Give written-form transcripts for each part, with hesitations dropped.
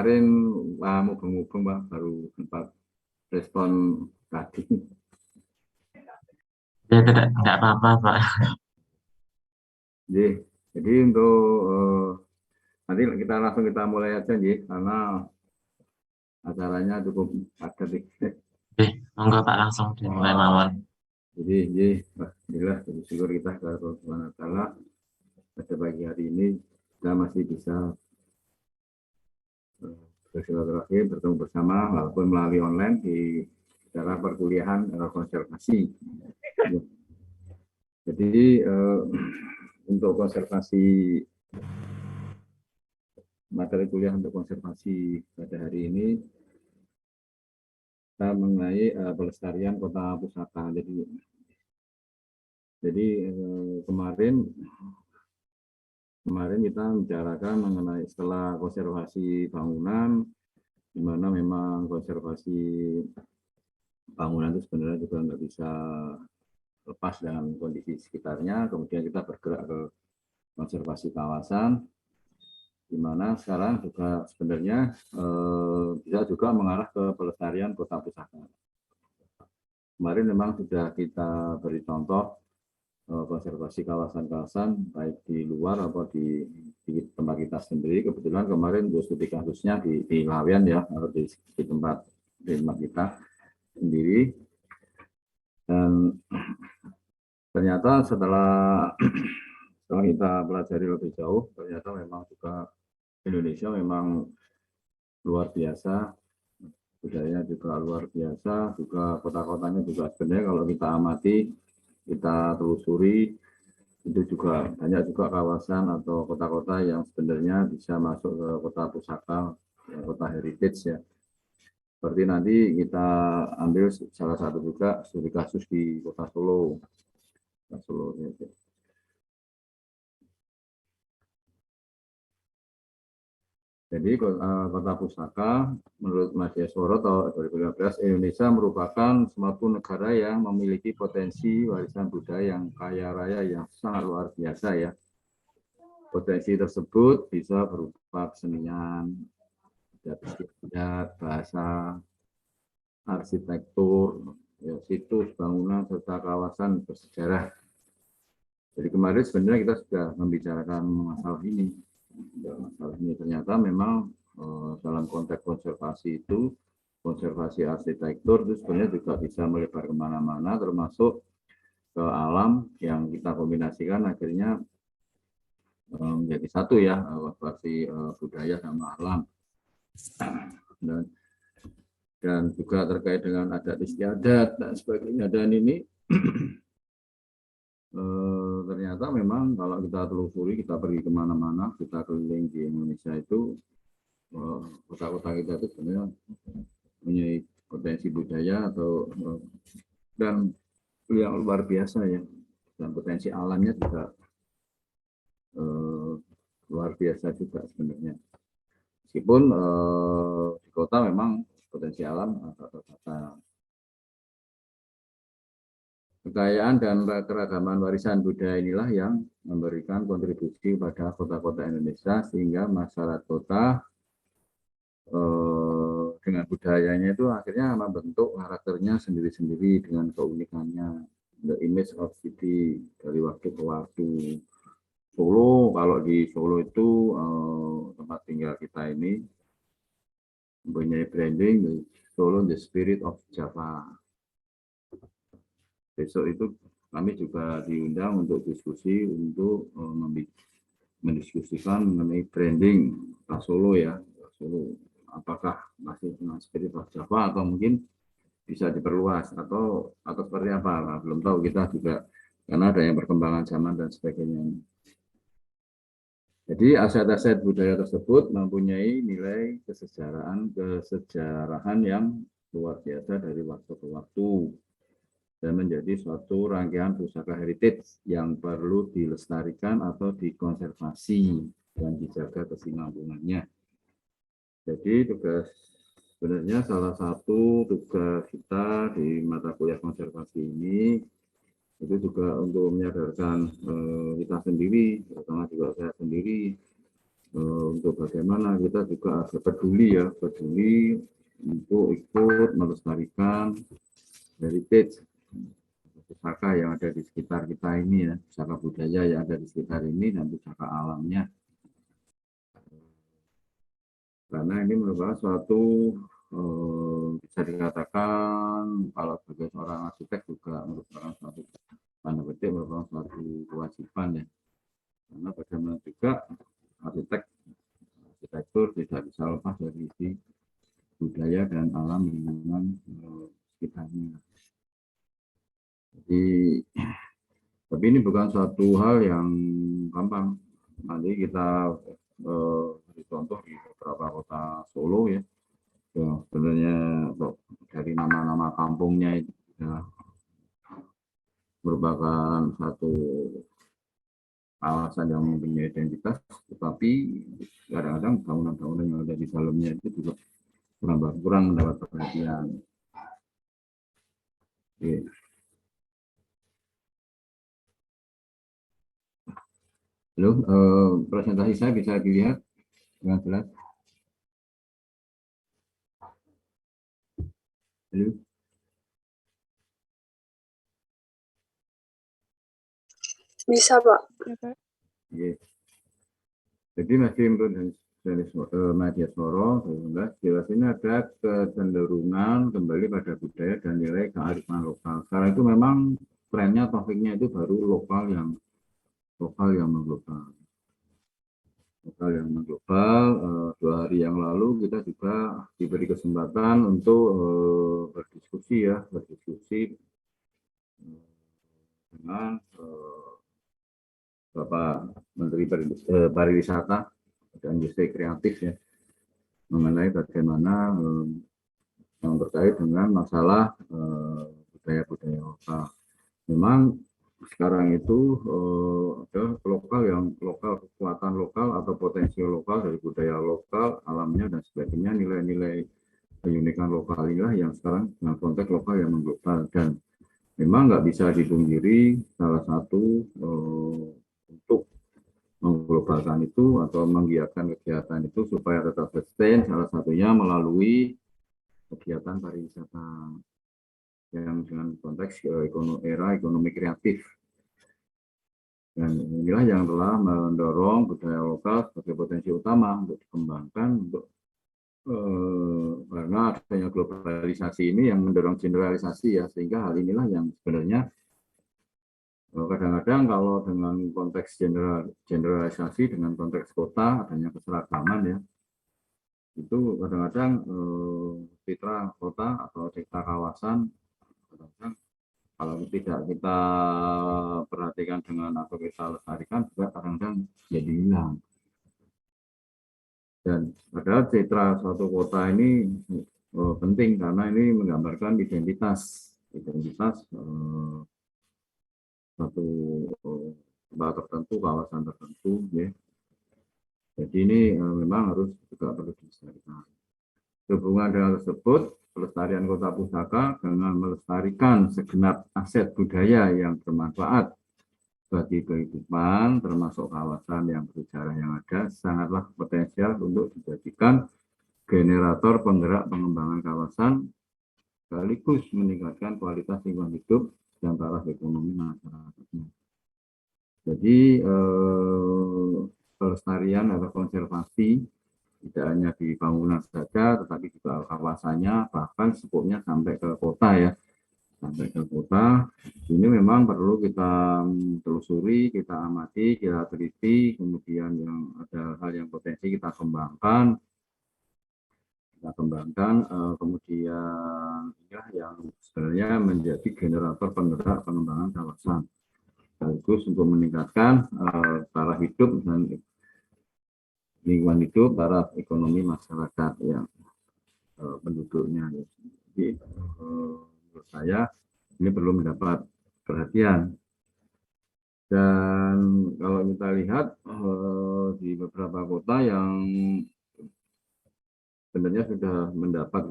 kemarin mubeng-mubeng Pak, baru sempat respon tadi. Ya, tidak apa-apa, Pak. Jadi untuk nanti kita mulai aja nih, karena acaranya cukup padat. Oke, monggo Pak langsung dimulai mawon. Jadi, alhamdulillah, bersyukur kita kepada Allah Subhanahu wa Ta'ala pada pagi hari ini kita masih bisa bersilaturahim bertemu bersama walaupun melalui online di cara perkuliahan konservasi. Jadi untuk konservasi, materi kuliah untuk konservasi pada hari ini kita mengenai pelestarian kota pusaka. Jadi kemarin kita bicarakan mengenai setelah konservasi bangunan, di mana memang konservasi bangunan itu sebenarnya juga nggak bisa lepas dengan kondisi sekitarnya. Kemudian kita bergerak ke konservasi kawasan, di mana sekarang juga sebenarnya bisa juga mengarah ke pelestarian kota pusaka. Kemarin memang sudah kita beri contoh konservasi kawasan-kawasan baik di luar atau di tempat kita sendiri. Kebetulan kemarin studi kasusnya di Lawean ya, atau di tempat kita sendiri. Dan ternyata setelah kita pelajari lebih jauh, ternyata memang juga Indonesia memang luar biasa, budayanya juga luar biasa, juga kota-kotanya juga sebenarnya kalau kita amati, kita telusuri, itu juga banyak juga kawasan atau kota-kota yang sebenarnya bisa masuk ke kota pusaka, kota heritage ya. Seperti nanti kita ambil salah satu juga studi kasus di kota Solo. Ya. Jadi kota pusaka menurut Mas Yasworo tahun 2015, Indonesia merupakan suatu negara yang memiliki potensi warisan budaya yang kaya raya yang sangat luar biasa ya. Potensi tersebut bisa berupa kesenian, bahasa, arsitektur, ya, situs, bangunan, serta kawasan bersejarah. Jadi kemarin sebenarnya kita sudah membicarakan masalah ini. Masalah ini ternyata memang dalam konteks konservasi itu, konservasi arsitektur itu sebenarnya juga bisa melebar kemana-mana, termasuk ke alam yang kita kombinasikan akhirnya menjadi satu ya, konservasi budaya sama alam. Dan juga terkait dengan adat istiadat dan sebagainya. Dan ini ternyata memang kalau kita telusuri, kita pergi kemana-mana, kita keliling di Indonesia itu, kota-kota kita itu sebenarnya punya potensi budaya atau dan yang luar biasa ya, dan potensi alamnya juga luar biasa juga sebenarnya. Meskipun di kota memang potensi alam atau terbatas. Kekayaan dan keragaman warisan budaya inilah yang memberikan kontribusi pada kota-kota Indonesia sehingga masyarakat kota dengan budayanya itu akhirnya membentuk karakternya sendiri-sendiri dengan keunikannya. The image of city dari waktu ke waktu. Solo, kalau di Solo itu tempat tinggal kita ini mempunyai branding Solo the Spirit of Java. Besok itu kami juga diundang untuk diskusi untuk mendiskusikan mengenai branding Solo ya. Solo apakah masih dengan Spirit of Java atau mungkin bisa diperluas atau seperti apa? Nah, belum tahu kita juga karena ada yang perkembangan zaman dan sebagainya. Jadi aset-aset budaya tersebut mempunyai nilai kesejarahan yang luar biasa dari waktu ke waktu dan menjadi suatu rangkaian pusaka heritage yang perlu dilestarikan atau dikonservasi dan dijaga kesinambungannya. Jadi sebenarnya salah satu tugas kita di mata kuliah konservasi ini itu juga untuk menyadarkan kita sendiri, terutama juga saya sendiri, untuk bagaimana kita juga harus peduli untuk ikut melestarikan heritage pusaka yang ada di sekitar kita ini ya, pusaka budaya yang ada di sekitar ini dan pusaka alamnya. Karena ini merupakan suatu bisa dikatakan kalau sebagai seorang arsitek juga merupakan suatu tanda petik merupakan suatu kewajiban ya. Karena bagaimana juga arsitektur tidak bisa lepas dari isi budaya dan alam lingkungan sekitarnya. Jadi, tapi ini bukan suatu hal yang gampang. Nanti kita contoh di beberapa kota Solo ya, sebenarnya dari nama-nama kampungnya itu ya, merupakan satu kawasan yang mempunyai identitas, tetapi kadang-kadang bangunan-bangunan yang ada di dalamnya itu juga kurang mendapat perhatian. Oke. Halo, presentasi saya bisa dilihat dengan jelas? Halo? Bisa, Pak. Oke. Jadi masih menurut Media Soro, jelas ini ada kecenderungan kembali pada budaya dan nilai kearifan lokal. Sekarang itu memang trennya, topiknya itu baru lokal yang mengglobal. Lokal yang mengglobal. 2 hari yang lalu kita juga diberi kesempatan untuk berdiskusi dengan Bapak Menteri Pariwisata dan Industri Kreatif ya, mengenai bagaimana yang terkait dengan masalah budaya-budaya lokal. Memang sekarang itu ada kekuatan lokal atau potensi lokal dari budaya lokal, alamnya dan sebagainya, nilai-nilai keunikan lokal inilah yang sekarang dengan konteks lokal yang mengglobal. Dan memang nggak bisa dipungkiri salah satu untuk mengglobalkan itu atau menggiatkan kegiatan itu supaya tetap sustain, salah satunya melalui kegiatan pariwisata yang dengan konteks era ekonomi kreatif. Dan inilah yang telah mendorong budaya lokal sebagai potensi utama untuk dikembangkan karena adanya globalisasi ini yang mendorong generalisasi ya, sehingga hal inilah yang sebenarnya kadang-kadang kalau dengan konteks generalisasi dengan konteks kota adanya keseragaman ya, itu kadang-kadang citra kota atau citra kawasan kadang-kadang kalau tidak kita perhatikan dengan atau kita lestarikan juga kadang-kadang jadi hilang. Dan padahal citra suatu kota ini penting karena ini menggambarkan identitas satu tempat tertentu, kawasan tertentu ya. Jadi ini memang harus juga perlu dilestarikan. Sehubungan dengan tersebut, pelestarian kota pusaka dengan melestarikan segenap aset budaya yang bermanfaat bagi kehidupan, termasuk kawasan yang bersejarah yang ada, sangatlah potensial untuk dijadikan generator penggerak pengembangan kawasan, sekaligus meningkatkan kualitas lingkungan hidup dan taraf ekonomi masyarakatnya. Jadi pelestarian atau konservasi tidak hanya di bangunan saja, tetapi juga kawasannya, bahkan skopnya sampai ke kota ya, sampai ke kota. Ini memang perlu kita telusuri, kita amati, kita teliti, kemudian yang ada hal yang potensi kita kembangkan, kemudian yang sebenarnya menjadi generator penggerak pengembangan kawasan, sekaligus untuk meningkatkan taraf hidup dan lingkungan hidup, taraf ekonomi masyarakat yang penduduknya. Jadi menurut saya ini perlu mendapat perhatian. Dan kalau kita lihat di beberapa kota yang sebenarnya sudah mendapat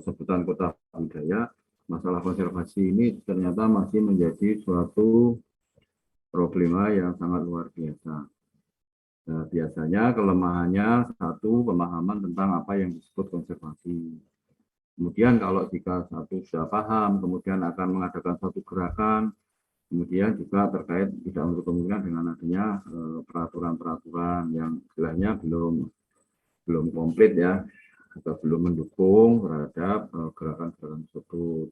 sebutan kota budaya, masalah konservasi ini ternyata masih menjadi suatu problema yang sangat luar biasa. Nah, biasanya kelemahannya satu, pemahaman tentang apa yang disebut konservasi. Kemudian kalau jika satu sudah paham, kemudian akan mengadakan satu gerakan, kemudian juga terkait tidak untuk kemungkinan dengan adanya peraturan-peraturan yang istilahnya belum komplit ya, atau belum mendukung terhadap gerakan-gerakan tersebut.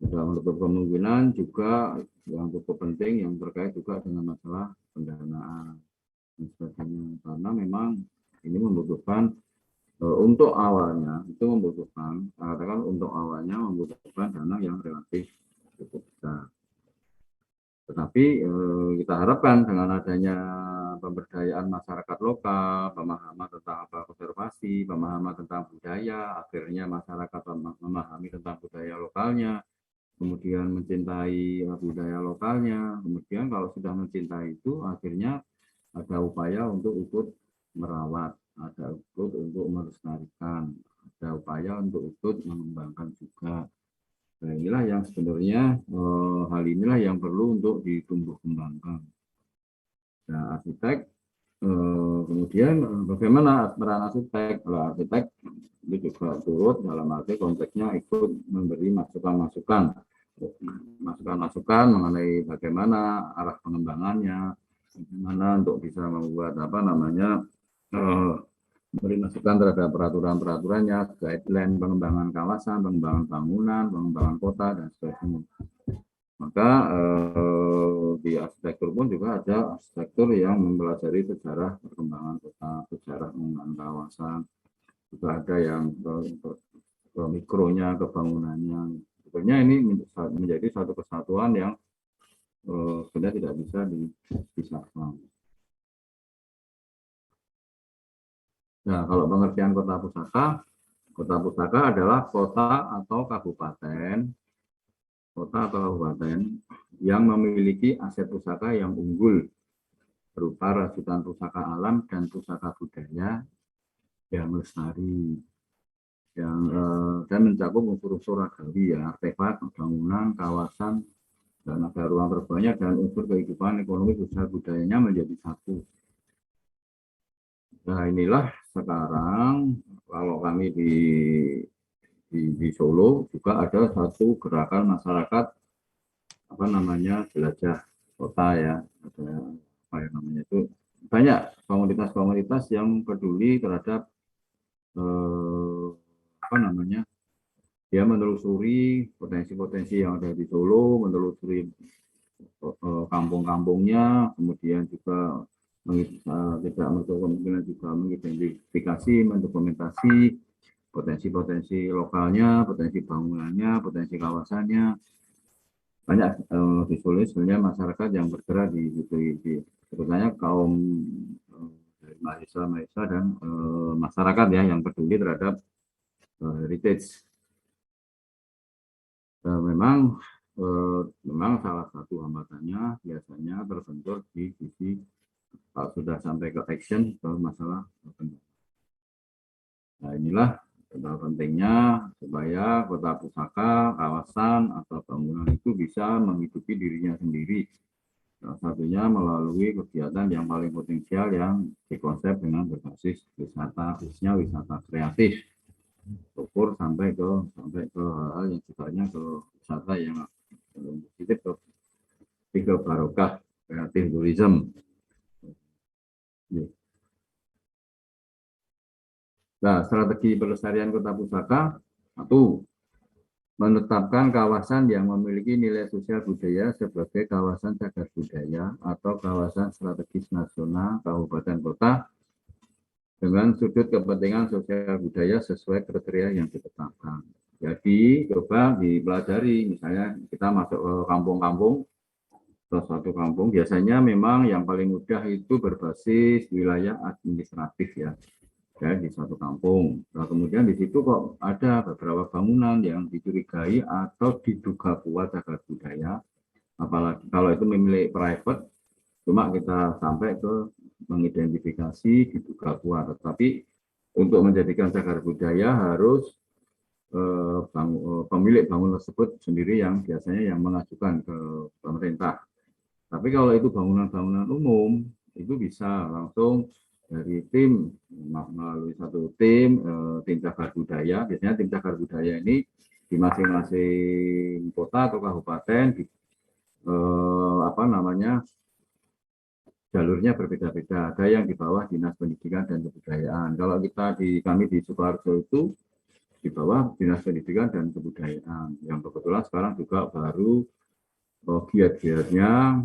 Tidak menutup kemungkinan juga yang cukup penting yang terkait juga dengan masalah pendanaan dan sebagainya, karena memang ini membutuhkan untuk awalnya itu membutuhkan, katakan untuk awalnya membutuhkan dana yang relatif cukup besar. Tetapi kita harapkan dengan adanya pemberdayaan masyarakat lokal, pemahaman tentang apa konservasi, pemahaman tentang budaya, akhirnya masyarakat memahami tentang budaya lokalnya, kemudian mencintai budaya lokalnya, kemudian kalau sudah mencintai itu akhirnya ada upaya untuk ikut merawat, ada ikut untuk melestarikan, ada upaya untuk ikut mengembangkan juga. Nah, inilah yang sebenarnya hal inilah yang perlu untuk ditumbuh kembangkan. Nah, arsitek kemudian bagaimana peran arsitek? Kalau arsitek itu juga turut dalam arti konteksnya ikut memberi masukan-masukan mengenai bagaimana arah pengembangannya, bagaimana untuk bisa membuat memberi masukan terhadap peraturan-peraturannya, guideline pengembangan kawasan, pengembangan bangunan, pengembangan kota dan sebagainya. Maka di arsitektur pun juga ada arsitektur yang mempelajari sejarah perkembangan kota, sejarah pengembangan kawasan, juga ada yang ke mikronya, ke bangunannya. Sebenarnya ini menjadi satu kesatuan yang sebenarnya tidak bisa dipisahkan. Nah, kalau pengertian kota pusaka adalah kota atau kabupaten yang memiliki aset pusaka yang unggul berupa rajutan pusaka alam dan pusaka budaya yang lestari, dan mencakup unsur-unsur agawi ya, artefak, bangunan, kawasan, dan ada ruang terbanyak dan unsur kehidupan ekonomi sosial budayanya menjadi satu. Nah, inilah sekarang kalau kami di Solo juga ada satu gerakan masyarakat jelajah kota ya, ada itu banyak komunitas-komunitas yang peduli terhadap dia menelusuri potensi-potensi yang ada di Solo, menelusuri kampung-kampungnya, kemudian juga tidak menutup kemungkinan juga mengidentifikasi, mendokumentasi potensi-potensi lokalnya, potensi bangunannya, potensi kawasannya. Banyak di Solo sebenarnya masyarakat yang bergerak di sebetulnya kaum mahasiswa dan masyarakat ya yang peduli terhadap heritage. Memang salah satu hambatannya biasanya terbentur di sisi kalau sudah sampai ke action ke masalah pendanaan. Nah, inilah betapa pentingnya supaya kota pusaka, kawasan atau bangunan itu bisa menghidupi dirinya sendiri. Salah satunya melalui kegiatan yang paling potensial yang dikonsep dengan berbasis wisata, khususnya wisata kreatif. Ukur sampai ke hal-hal yang sifatnya ke wisata yang positif ke barokah kreatif tourism. Nah, strategi pelestarian kota pusaka satu, menetapkan kawasan yang memiliki nilai sosial budaya sebagai kawasan cagar budaya atau kawasan strategis nasional kabupaten kota dengan sudut kepentingan sosial budaya sesuai kriteria yang ditetapkan. Jadi coba dipelajari, misalnya kita masuk ke kampung-kampung, ke suatu kampung, biasanya memang yang paling mudah itu berbasis wilayah administratif ya di suatu kampung. Nah, kemudian di situ kok ada beberapa bangunan yang dicurigai atau diduga kuat cagar budaya, apalagi kalau itu milik private, cuma kita sampai ke mengidentifikasi diduga kuat. Tetapi untuk menjadikan cagar budaya harus pemilik bangunan tersebut sendiri yang biasanya yang mengajukan ke pemerintah. Tapi kalau itu bangunan-bangunan umum, itu bisa langsung dari tim melalui satu tim cagar budaya. Biasanya tim cagar budaya ini di masing-masing kota atau kabupaten jalurnya berbeda-beda. Ada yang di bawah Dinas Pendidikan dan Kebudayaan. Kalau kami di Sukoharjo itu di bawah Dinas Pendidikan dan Kebudayaan. Yang kebetulan sekarang juga baru giat-giatnya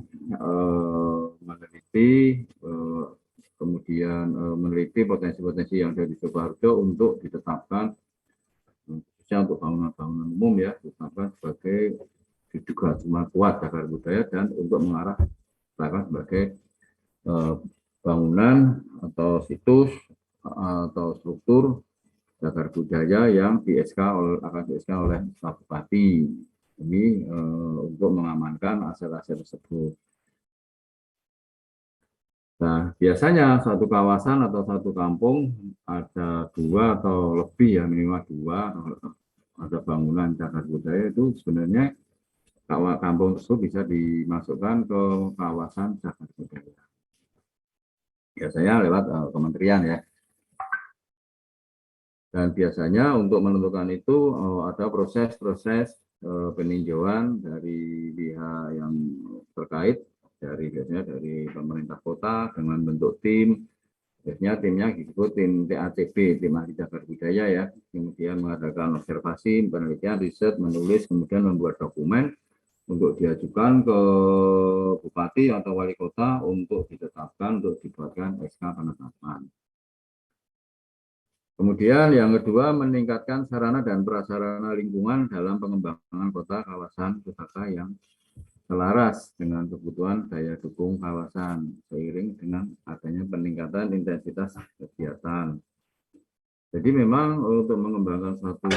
meneliti kemudian meneliti potensi-potensi yang ada di Sukoharjo untuk ditetapkan khususnya untuk bangunan-bangunan umum ya, ditetapkan sebagai diduga cuma kuat cagar budaya dan untuk mengarah sebagai bangunan atau situs atau struktur cagar budaya yang akan di-SK oleh Pak Bupati. Ini untuk mengamankan aset-aset tersebut. Nah, biasanya satu kawasan atau satu kampung ada 2 atau lebih ya, minimal 2 ada bangunan cagar budaya. Itu sebenarnya kampung tersebut bisa dimasukkan ke kawasan cagar budaya. Biasanya lewat kementerian ya. Dan biasanya untuk menentukan itu ada proses-proses peninjauan dari pihak yang terkait, biasanya dari pemerintah kota dengan bentuk tim. Biasanya timnya disebut tim TACB, tim ahli cagar budaya ya. Kemudian mengadakan observasi, penelitian, riset, menulis, kemudian membuat dokumen untuk diajukan ke bupati atau wali kota untuk ditetapkan, untuk dibuatkan SK penetapan. Kemudian yang kedua, meningkatkan sarana dan prasarana lingkungan dalam pengembangan kota kawasan pusaka yang selaras dengan kebutuhan daya dukung kawasan seiring dengan adanya peningkatan intensitas kegiatan. Jadi memang untuk mengembangkan suatu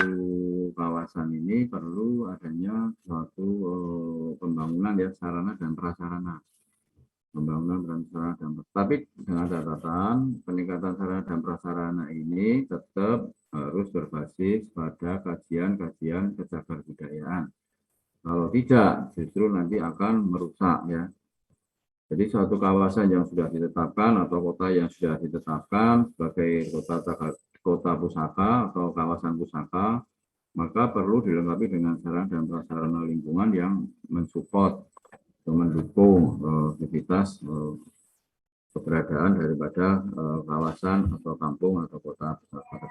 kawasan ini perlu adanya suatu pembangunan ya, sarana dan prasarana. Pembangunan dan sarana dan prasarana. Tapi dengan catatan peningkatan sarana dan prasarana ini tetap harus berbasis pada kajian-kajian cagar budayaan. Kalau tidak, justru nanti akan merusak ya. Jadi suatu kawasan yang sudah ditetapkan atau kota yang sudah ditetapkan sebagai kota pusaka atau kawasan pusaka, maka perlu dilengkapi dengan sarana dan prasarana lingkungan yang mensupport atau mendukung aktivitas keberadaan daripada kawasan atau kampung atau kota pusaka.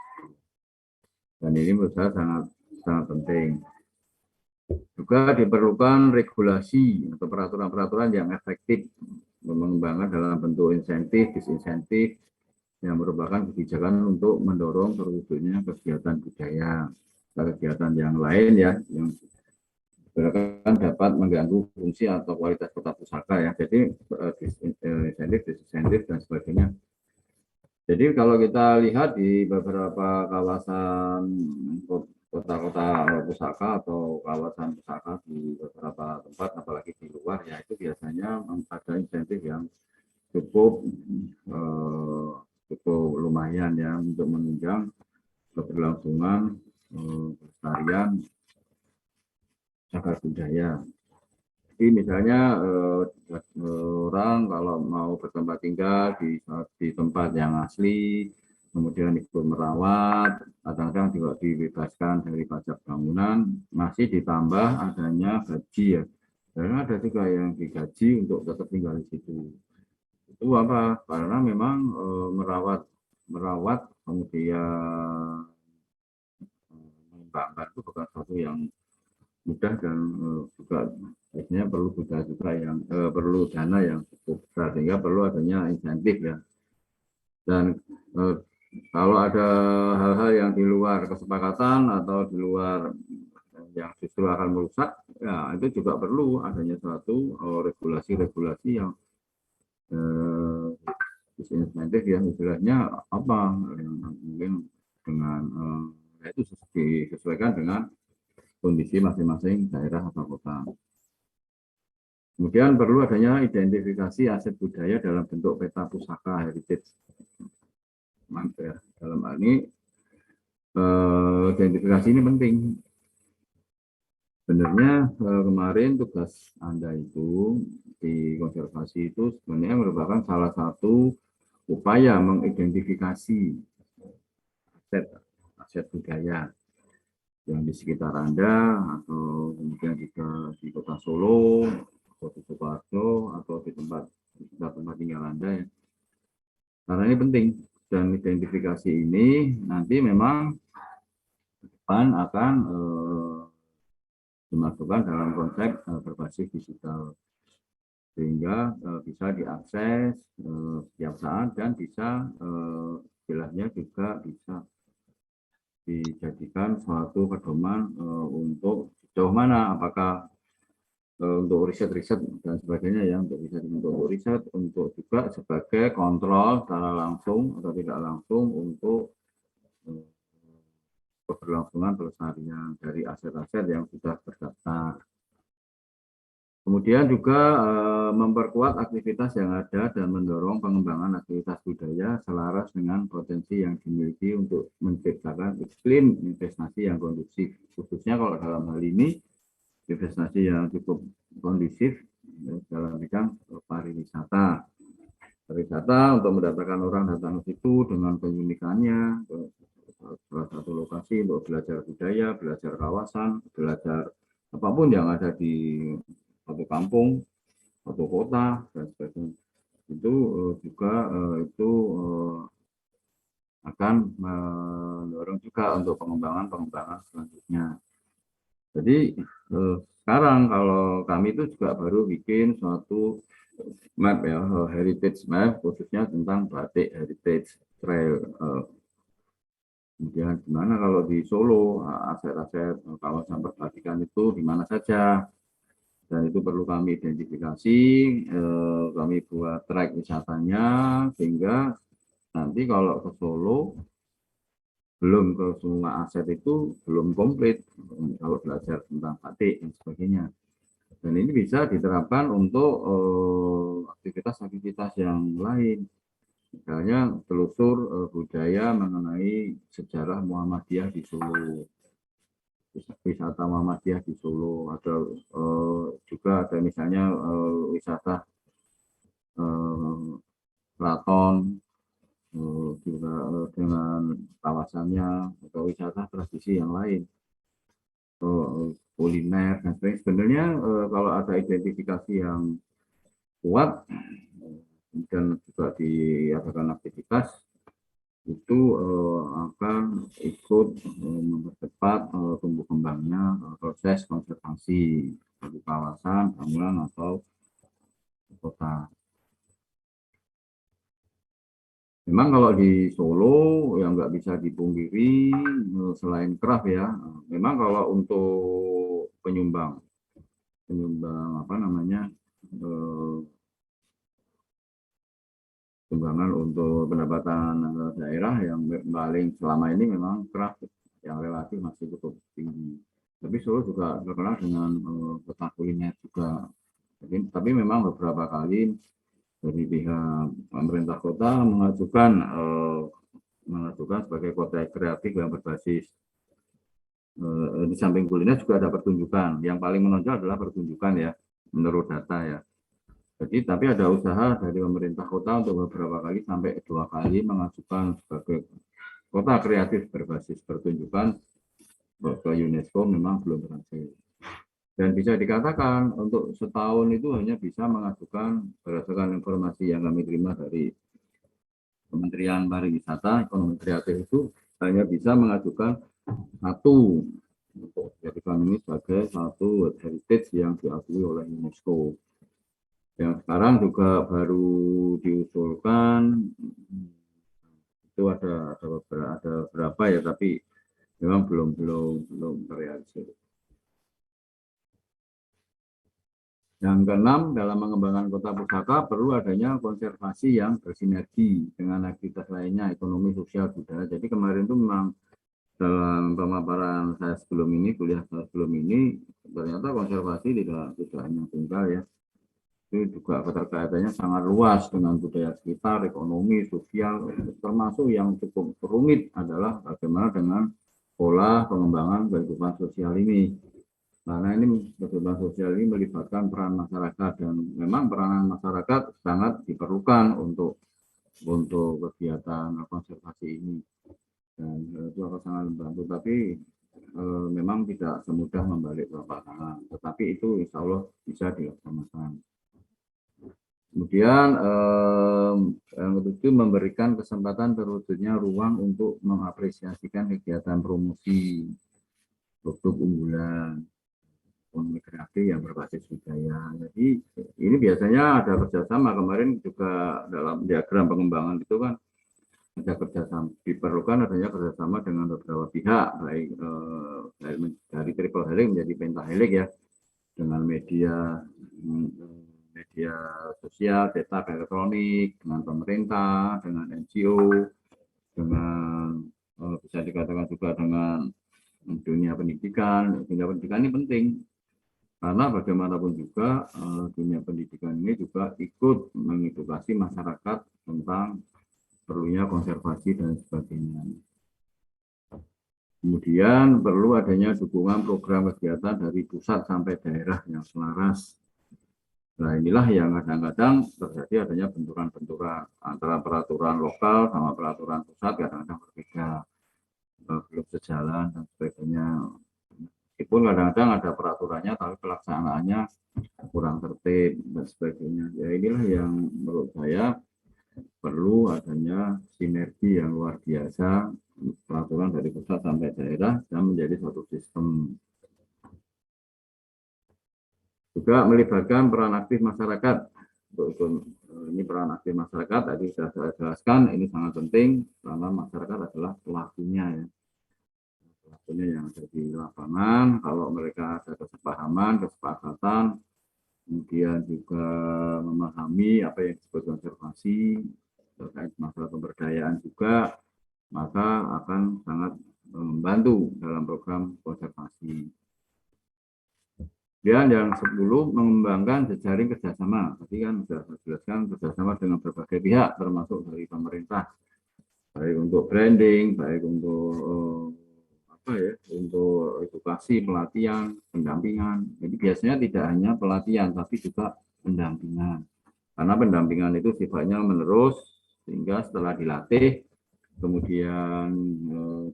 Dan ini menurut saya sangat penting. Juga diperlukan regulasi atau peraturan-peraturan yang efektif mengembangkan dalam bentuk insentif, disinsentif yang merupakan kebijakan untuk mendorong terwujudnya kegiatan budaya, kegiatan yang lain ya, yang dapat mengganggu fungsi atau kualitas kota pusaka ya. Jadi insentif, disinsentif dan sebagainya. Jadi kalau kita lihat di beberapa kawasan kota-kota pusaka atau kawasan pusaka di beberapa tempat, apalagi di luar ya, itu biasanya ada insentif yang cukup lumayan ya untuk menunjang keberlangsungan pelestarian cagar budaya. Jadi misalnya orang kalau mau bertempat tinggal di tempat yang asli, kemudian ikut merawat, kadang-kadang juga dibebaskan dari pajak bangunan, masih ditambah adanya gaji ya. Dan ada juga yang digaji untuk tetap tinggal di situ. Itu apa? Karena memang merawat kemudian mengembangkan itu bukan sesuatu yang mudah dan juga biasanya perlu perlu dana yang cukup besar, sehingga perlu adanya insentif ya. Dan kalau ada hal-hal yang di luar kesepakatan atau di luar yang justru akan merusak, ya itu juga perlu adanya suatu regulasi-regulasi yang insentif ya, istilahnya apa yang mungkin dengan itu disesuaikan dengan kondisi masing-masing daerah atau kota. Kemudian perlu adanya identifikasi aset budaya dalam bentuk peta pusaka heritage. Mantap ya. Dalam hal ini identifikasi ini penting. Sebenarnya kemarin tugas Anda itu di konservasi itu sebenarnya merupakan salah satu upaya mengidentifikasi aset budaya yang di sekitar Anda, atau kemudian juga di Kota Solo, atau di Sukoharjo, atau di tempat tinggal Anda ya. Karena ini penting, dan identifikasi ini nanti memang depan akan dimasukkan dalam konsep berbasis digital, sehingga bisa diakses setiap saat dan bisa istilahnya juga bisa dijadikan suatu pedoman untuk sejauh mana, apakah untuk riset-riset dan sebagainya ya, untuk bisa dibentuk untuk riset, untuk juga sebagai kontrol secara langsung atau tidak langsung untuk keberlangsungan pelestarian dari aset-aset yang sudah terdaftar. Kemudian juga memperkuat aktivitas yang ada dan mendorong pengembangan aktivitas budaya selaras dengan potensi yang dimiliki untuk menciptakan iklim investasi yang kondusif. Khususnya kalau dalam hal ini investasi yang cukup kondusif dalam bidang pariwisata. Pariwisata untuk mendatangkan orang datang ke situ dengan keunikannya, salah satu lokasi untuk belajar budaya, belajar kawasan, belajar apapun yang ada di satu kampung, satu kota, dan sebagainya. Itu juga itu akan mendorong juga untuk pengembangan selanjutnya. Jadi sekarang kalau kami itu juga baru bikin suatu map ya, heritage map khususnya tentang batik heritage trail. Kemudian gimana kalau di Solo aset-aset kawasan perbatikan itu di mana saja, dan itu perlu kami identifikasi, kami buat track wisatanya, sehingga nanti kalau ke Solo belum ke semua aset itu belum komplit kalau belajar tentang batik dan sebagainya. Dan ini bisa diterapkan untuk aktivitas-aktivitas yang lain. Misalnya telusur budaya mengenai sejarah Muhammadiyah di Solo, wisata Muhammadiyah di Solo, atau juga ada misalnya wisata keraton juga dengan kawasannya, atau wisata tradisi yang lain, kuliner dan sebagainya. Sebenarnya kalau ada identifikasi yang kuat dan juga diadakan aktivitas, itu akan ikut mempercepat tumbuh kembangnya proses konservasi di kawasan, bangunan, atau kota. Memang kalau di Solo yang nggak bisa dipungkiri selain craft ya, memang kalau untuk penyumbang apa namanya, sumbangan untuk pendapatan daerah yang paling selama ini memang craft yang relatif masih cukup tinggi. Tapi Solo juga terkenal dengan kota kuliner juga. Jadi, tapi memang beberapa kali dari pihak pemerintah kota mengajukan sebagai kota kreatif yang berbasis di samping kuliner juga ada pertunjukan. Yang paling menonjol adalah pertunjukan ya, menurut data ya. Jadi tapi ada usaha dari pemerintah kota untuk beberapa kali sampai 2 kali mengajukan sebagai kota kreatif berbasis pertunjukan ke UNESCO, memang belum berhasil. Dan bisa dikatakan untuk setahun itu hanya bisa mengajukan, berdasarkan informasi yang kami terima dari Kementerian Pariwisata, Ekonomi Kreatif, itu hanya bisa mengajukan satu untuk jadikan ini sebagai satu World Heritage yang diakui oleh UNESCO. Yang sekarang juga baru diusulkan, itu ada berapa ya, tapi memang belum terrealisir. Yang keenam, dalam mengembangkan kota pusaka perlu adanya konservasi yang bersinergi dengan aktivitas lainnya, ekonomi, sosial, budaya. Jadi kemarin itu memang dalam pemaparan saya sebelum ini, kuliah saya sebelum ini, ternyata konservasi tidak hanya tunggal ya. Itu juga keterkaitannya sangat luas dengan budaya sekitar, ekonomi, sosial, termasuk yang cukup rumit adalah bagaimana dengan pola pengembangan kehidupan sosial ini. Karena ini perhutanan sosial ini melibatkan peran masyarakat dan memang peranan masyarakat sangat diperlukan untuk kegiatan konservasi ini. Dan itu akan sangat membantu, tapi memang tidak semudah membalik telapak tangan, tetapi itu insya Allah bisa dilaksanakan. Kemudian yang ketujuh, memberikan kesempatan terwujudnya ruang untuk mengapresiasikan kegiatan promosi produk unggulan ekonomi kreatif yang berbasis budaya. Jadi ini biasanya ada kerjasama. Kemarin juga dalam diagram pengembangan itu kan ada kerjasama, diperlukan adanya kerjasama dengan beberapa pihak, baik dari triple helix menjadi pentahelix ya, dengan media sosial, cetak, elektronik, dengan pemerintah, dengan NGO, dengan bisa dikatakan juga dengan dunia pendidikan. Dunia pendidikan ini penting karena bagaimanapun juga dunia pendidikan ini juga ikut mengedukasi masyarakat tentang perlunya konservasi dan sebagainya. Kemudian perlu adanya dukungan program kegiatan dari pusat sampai daerah yang selaras. Nah inilah yang kadang-kadang terjadi adanya benturan-benturan antara peraturan lokal sama peraturan pusat, kadang-kadang berbeda, belum sejalan dan sebagainya. Meskipun kadang-kadang ada peraturannya, tapi pelaksanaannya kurang tertib dan sebagainya. Ya inilah yang menurut saya perlu adanya sinergi yang luar biasa, peraturan dari pusat sampai daerah dan menjadi suatu sistem. Juga melibatkan peran aktif masyarakat. Ini peran aktif masyarakat tadi sudah saya jelaskan, ini sangat penting karena masyarakat adalah pelakunya ya. Pelakunya yang ada di lapangan. Kalau mereka ada kesepahaman, kesepakatan, kemudian juga memahami apa yang disebut konservasi, terkait masalah pemberdayaan juga, maka akan sangat membantu dalam program konservasi. Dan yang 10, mengembangkan jejaring kerjasama. Tadi kan sudah saya jelaskan kerjasama dengan berbagai pihak, termasuk dari pemerintah, baik untuk branding, baik untuk untuk edukasi, pelatihan, pendampingan. Jadi biasanya tidak hanya pelatihan, tapi juga pendampingan. Karena pendampingan itu sifatnya menerus, sehingga setelah dilatih, kemudian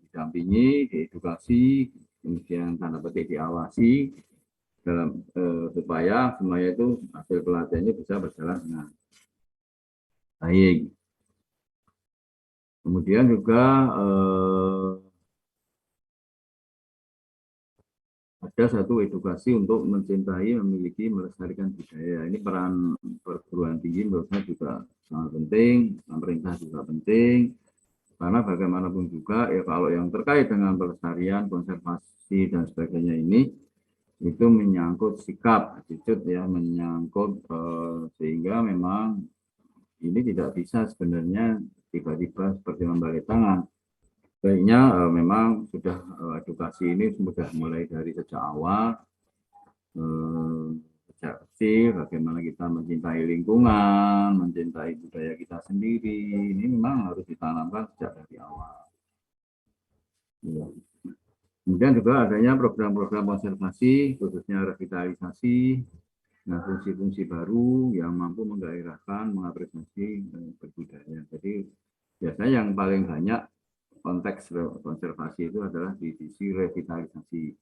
didampingi, diedukasi, kemudian tanda petik diawasi, dalam supaya semuanya itu hasil pelatihannya bisa berjalan dengan baik. Kemudian juga ada satu edukasi untuk mencintai, memiliki, melestarikan budaya. Ini peran perguruan tinggi menurut saya juga sangat penting, pemerintah juga penting, karena bagaimanapun juga ya kalau yang terkait dengan pelestarian, konservasi dan sebagainya ini itu menyangkut sikap, attitude ya, menyangkut sehingga memang ini tidak bisa sebenarnya tiba-tiba seperti membalik tangan. Baiknya memang sudah edukasi ini sudah mulai dari sejak awal, sejak kecil, bagaimana kita mencintai lingkungan, mencintai budaya kita sendiri. Ini memang harus ditanamkan sejak dari awal. Ya. Kemudian juga adanya program-program konservasi, khususnya revitalisasi, nah fungsi-fungsi baru yang mampu menggairahkan, mengapresiasi berbudaya. Jadi biasanya yang paling banyak konteks konservasi itu adalah di sisi revitalisasi,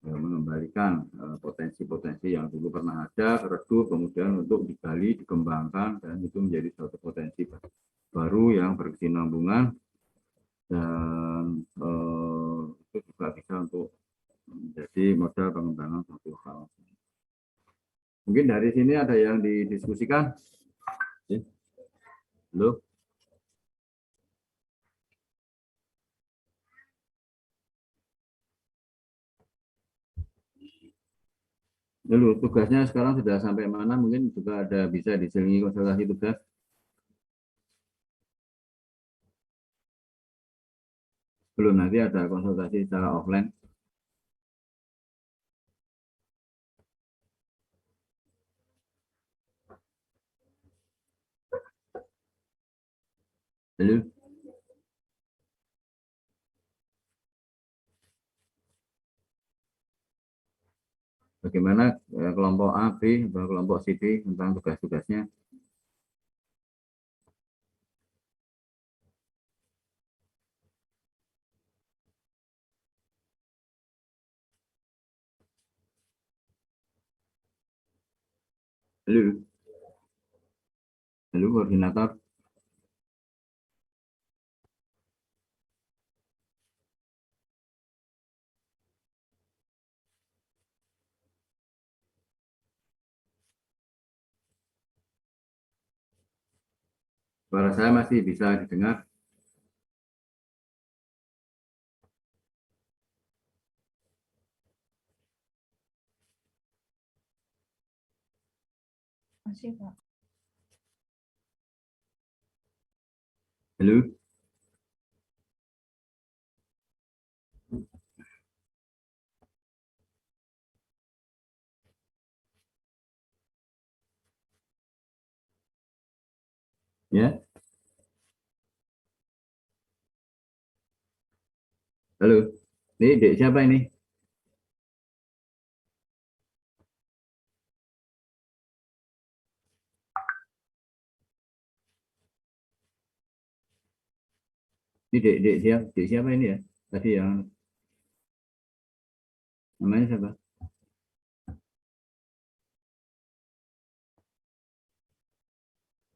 mengembalikan potensi-potensi yang dulu pernah ada, redup, kemudian untuk digali, dikembangkan, dan itu menjadi suatu potensi baru yang berkesinambungan, dan itu juga bisa untuk menjadi modal pengembangan suatu kawasan. Mungkin dari sini ada yang didiskusikan? Halo? Lalu tugasnya sekarang sudah sampai mana? Mungkin juga ada bisa diselingi konsultasi tugas. Belum, nanti ada konsultasi secara offline. Halo? Bagaimana kelompok A, B, atau kelompok C, D tentang tugas-tugasnya? Halo, halo koordinator. Suara saya masih bisa didengar? Masih, Pak. Halo, ya, halo. Ini dek siapa ini? Ini dek siapa ini ya? Tadi yang namanya siapa?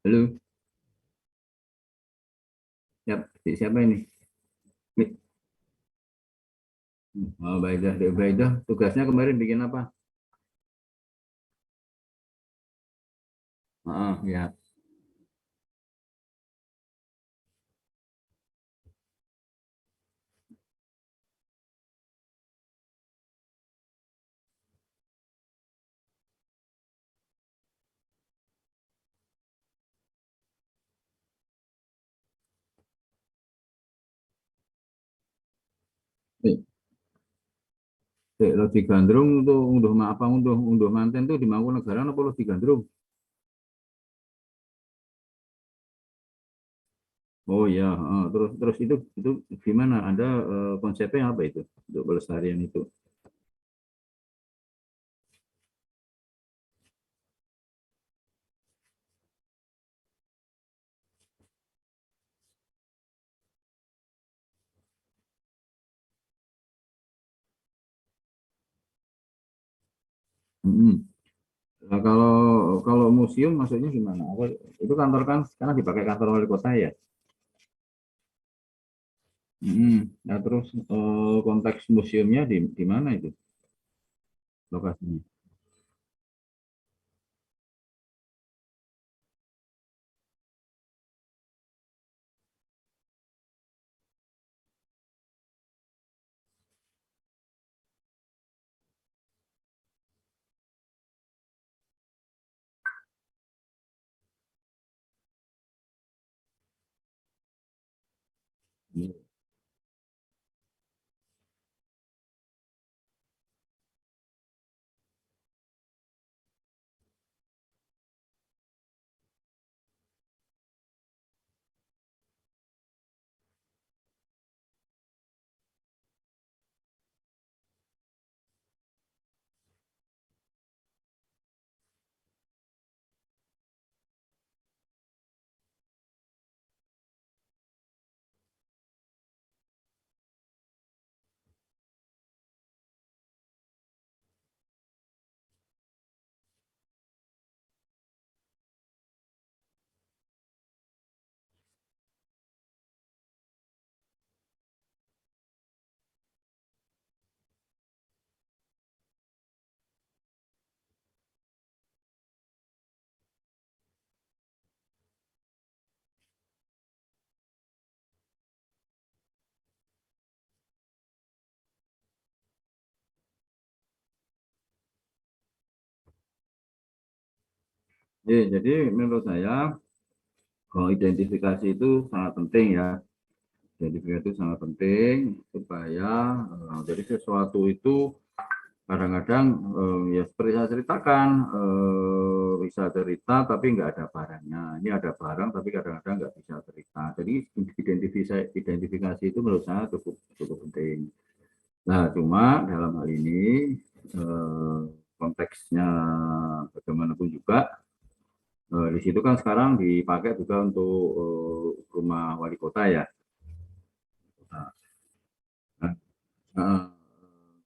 Halo, dek siapa ini? Oh, Baidah, dek Baidah. Tugasnya kemarin bikin apa? Oh, ya. Lo di Gandrung tuh unduh apa unduh manten tuh di Mangkunegaran apa lo di Gandrung? Oh ya, terus terus itu gimana? Ada konsepnya apa itu untuk pelestarian itu? Mm-mm. Nah, kalau museum maksudnya gimana? Itu kantor kan sekarang dipakai kantor wali kota ya? Mm-mm. Nah terus konteks museumnya di mana itu lokasinya? Jadi menurut saya identifikasi itu sangat penting ya. Identifikasi itu sangat penting supaya jadi sesuatu itu kadang-kadang ya seperti saya ceritakan bisa cerita tapi nggak ada barangnya. Ini ada barang tapi kadang-kadang nggak bisa cerita. Jadi identifikasi itu menurut saya cukup cukup penting. Nah, cuma dalam hal ini konteksnya bagaimanapun juga, di situ kan sekarang dipakai juga untuk rumah wali kota ya. Nah,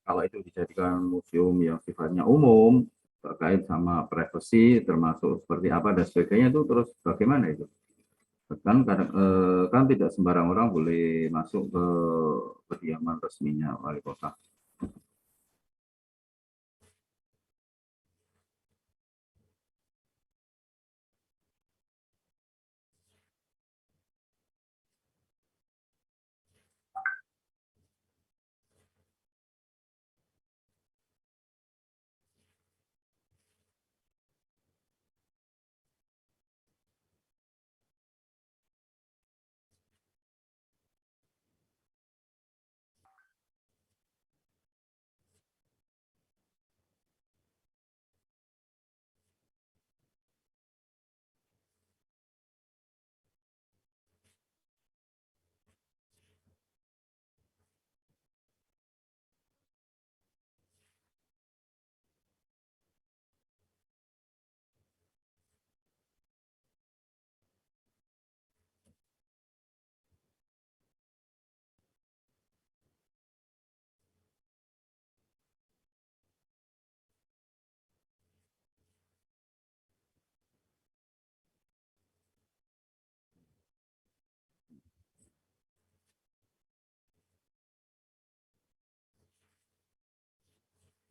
kalau itu dijadikan museum yang sifatnya umum, terkait sama privasi, termasuk seperti apa dan sebagainya, itu terus bagaimana itu? Kan tidak sembarang orang boleh masuk ke kediaman resminya wali kota.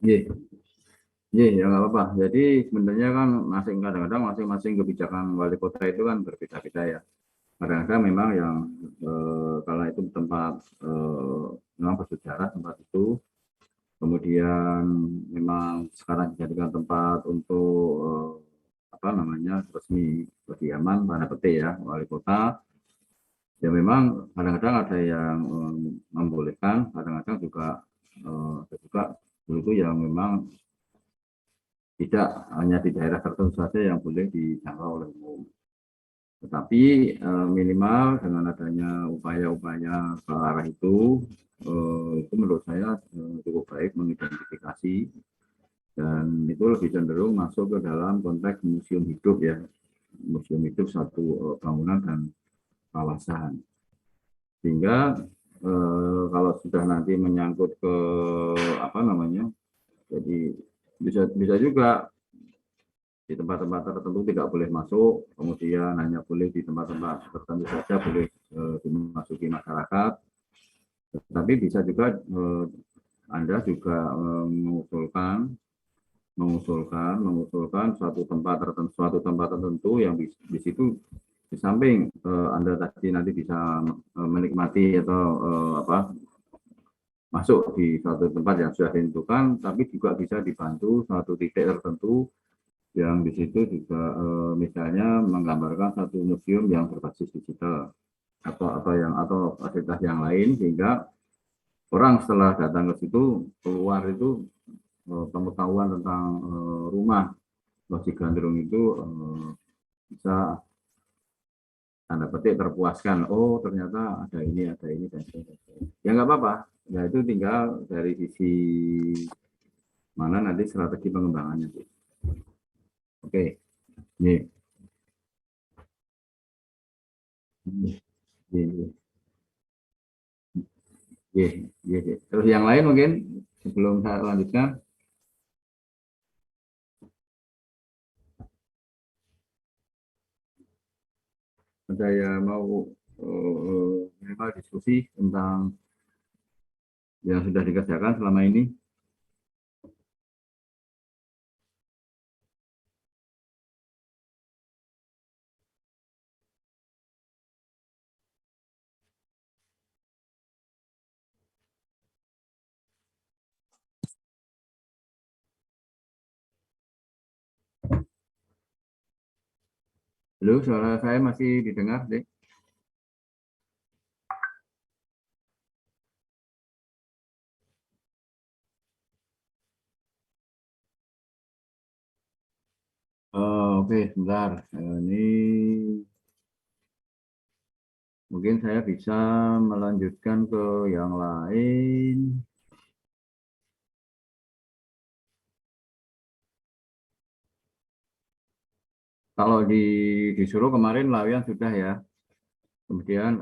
Iya, iya, ya nggak apa-apa. Jadi sebenarnya kan kadang-kadang masing-masing kebijakan wali kota itu kan berbeda-beda ya. Kadang-kadang memang yang kalau itu tempat memang bersejarah tempat itu, kemudian memang sekarang dijadikan tempat untuk apa namanya resmi kediaman tanda petik ya wali kota. Ya memang kadang-kadang ada yang membolehkan, kadang-kadang juga ada juga itu yang memang tidak hanya di daerah tertentu saja yang boleh dijangkau oleh umum. Tetapi minimal dengan adanya upaya-upaya ke arah itu menurut saya cukup baik mengidentifikasi, dan itu lebih cenderung masuk ke dalam konteks museum hidup ya, museum hidup satu bangunan dan kawasan. Sehingga kalau sudah nanti menyangkut ke apa namanya, jadi bisa juga di tempat-tempat tertentu tidak boleh masuk, kemudian hanya boleh di tempat-tempat tertentu saja boleh dimasuki masyarakat. Tapi bisa juga Anda juga mengusulkan suatu tempat tertentu yang di situ di samping Anda tadi nanti bisa menikmati atau masuk di suatu tempat yang sudah ditentukan, tapi juga bisa dibantu suatu titik tertentu yang di situ juga misalnya menggambarkan satu museum yang berbasis digital atau fasilitas yang lain, sehingga orang setelah datang ke situ keluar itu pengetahuan tentang rumah Loji Gandrung itu bisa tanda petik terpuaskan. Oh ternyata ada ini dan sebagainya. Ya nggak apa-apa. Ya itu tinggal dari sisi mana nanti strategi pengembangannya. Oke, nih. Terus yang lain mungkin sebelum saya lanjutkan, ada yang mau diskusi tentang yang sudah dikerjakan selama ini. Halo, suara saya masih didengar, Dek? Oke, sebentar. Ini mungkin saya bisa melanjutkan ke yang lain. Kalau di Solo kemarin Laweyan sudah ya. Kemudian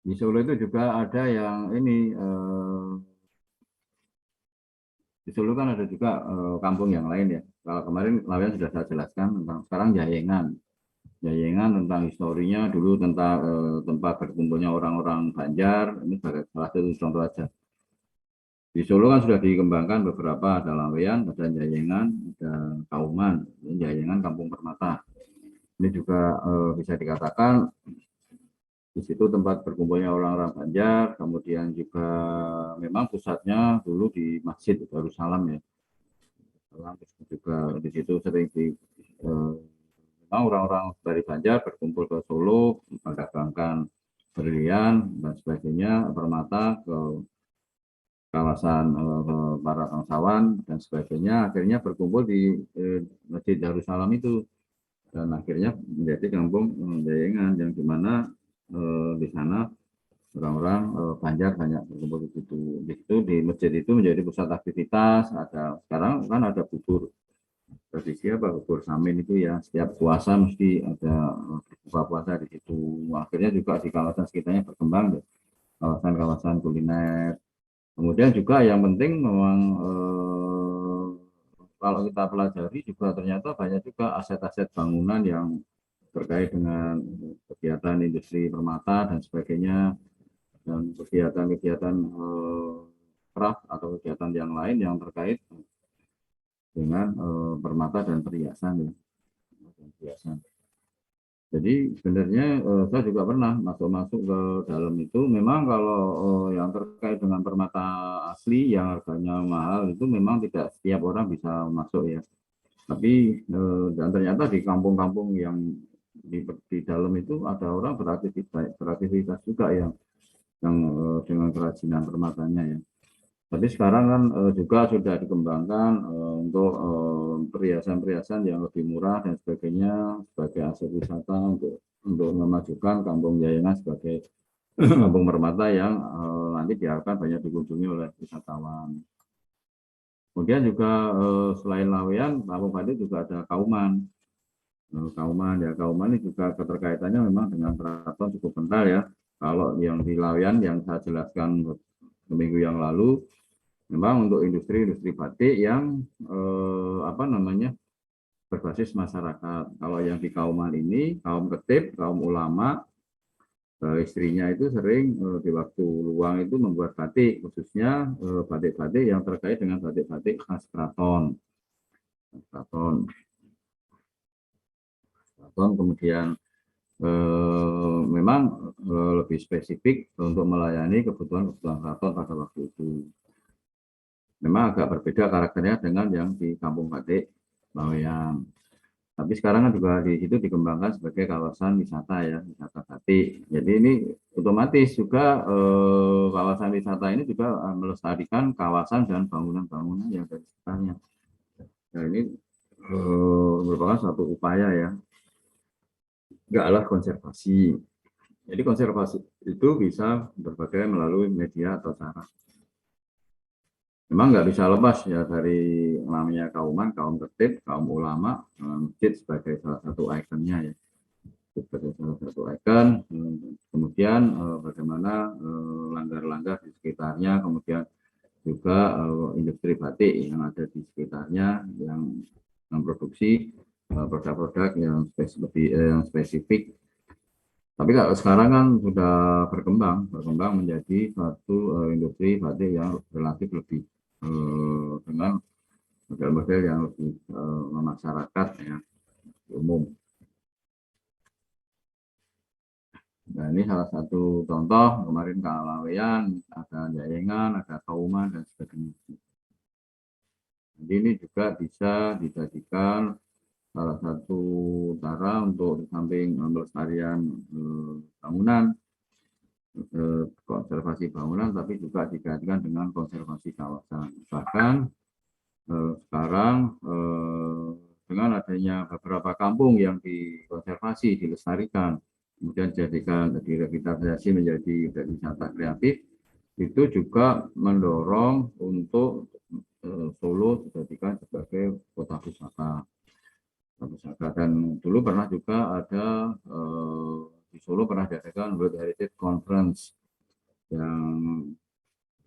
di Solo itu juga ada yang ini di Solo kan ada juga kampung yang lain ya. Kalau kemarin Laweyan sudah saya jelaskan tentang sekarang Jayengan. Jayengan tentang historinya dulu tentang tempat berkumpulnya orang-orang Banjar. Ini sebagai salah satu contoh aja. Di Solo kan sudah dikembangkan beberapa, ada Laweyan, ada Jayengan, ada Kauman. Ini Jayengan Kampung Permata. Ini juga bisa dikatakan di situ tempat berkumpulnya orang-orang Banjar, kemudian juga memang pusatnya dulu di Masjid Darussalam ya. Terus juga di situ sering memang orang-orang dari Banjar berkumpul ke Solo, mendagangkan berlian dan sebagainya, permata ke kawasan para bangsawan dan sebagainya. Akhirnya berkumpul di Masjid Darussalam itu dan akhirnya menjadi kampung Jayengan yang dimana di sana orang-orang Banjar banyak berkumpul di situ. Di situ di masjid itu menjadi pusat aktivitas. Ada sekarang kan ada bubur tradisi apa bubur samin itu ya. Setiap puasa mesti ada buka puasa di situ. Akhirnya juga di kawasan sekitarnya berkembang kawasan-kawasan kuliner. Kemudian juga yang penting memang kalau kita pelajari juga ternyata banyak juga aset-aset bangunan yang terkait dengan kegiatan industri permata dan sebagainya dan kegiatan-kegiatan craft atau kegiatan yang lain yang terkait dengan permata dan perhiasan ya. Jadi sebenarnya saya juga pernah masuk ke dalam itu. Memang kalau yang terkait dengan permata asli yang harganya mahal itu memang tidak setiap orang bisa masuk ya. Tapi dan ternyata di kampung-kampung yang di dalam itu ada orang beraktivitas juga yang dengan kerajinan permatanya ya. Tapi sekarang kan juga sudah dikembangkan untuk perhiasan-perhiasan yang lebih murah dan sebagainya sebagai aset wisata untuk memajukan Kampung Jayengan sebagai kampung permata yang nanti diharapkan banyak dikunjungi oleh wisatawan. Kemudian juga selain Laweyan, Kampung Batik juga ada Kauman. Kauman ya, Kauman ini juga keterkaitannya memang dengan keraton cukup kental ya. Kalau yang di Laweyan yang saya jelaskan minggu yang lalu, memang untuk industri batik yang berbasis masyarakat. Kalau yang di Kauman ini kaum ketip, kaum ulama, istrinya itu sering di waktu luang itu membuat batik, khususnya batik-batik yang terkait dengan batik-batik khas keraton. Kemudian memang lebih spesifik untuk melayani kebutuhan keraton pada waktu itu. Memang agak berbeda karakternya dengan yang di Kampung Batik Laweyan. Tapi sekarang kan juga di situ dikembangkan sebagai kawasan wisata ya, wisata batik. Jadi ini otomatis juga kawasan wisata ini juga melestarikan kawasan dan bangunan-bangunan yang ada di sekitarnya. Nah ini merupakan satu upaya ya, enggaklah konservasi. Jadi konservasi itu bisa berbagai melalui media atau cara. Memang nggak bisa lepas ya dari namanya kauman, kaum ketip, kaum ulama, masjid sebagai salah satu ikonnya ya. Sebagai salah satu ikon, kemudian bagaimana langgar-langgar di sekitarnya, kemudian juga industri batik yang ada di sekitarnya yang memproduksi produk-produk yang spesifik. Tapi kalau sekarang kan sudah berkembang menjadi suatu industri batik yang relatif lebih dengan model-model yang lebih masyarakat ya, umum. Nah ini salah satu contoh kemarin ke Laweyan, ada Jayengan, ada Kauman dan sebagainya. Jadi ini juga bisa dijadikan salah satu cara untuk di samping pelestarian bangunan, konservasi bangunan, tapi juga dikaitkan dengan konservasi kawasan. Bahkan sekarang dengan adanya beberapa kampung yang dikonservasi, dilestarikan, kemudian dijadikan direvitalisasi menjadi wisata kreatif, itu juga mendorong untuk Solo dijadikan sebagai kota pusaka. Dan dulu pernah juga ada di Solo pernah diadakan World Heritage Conference yang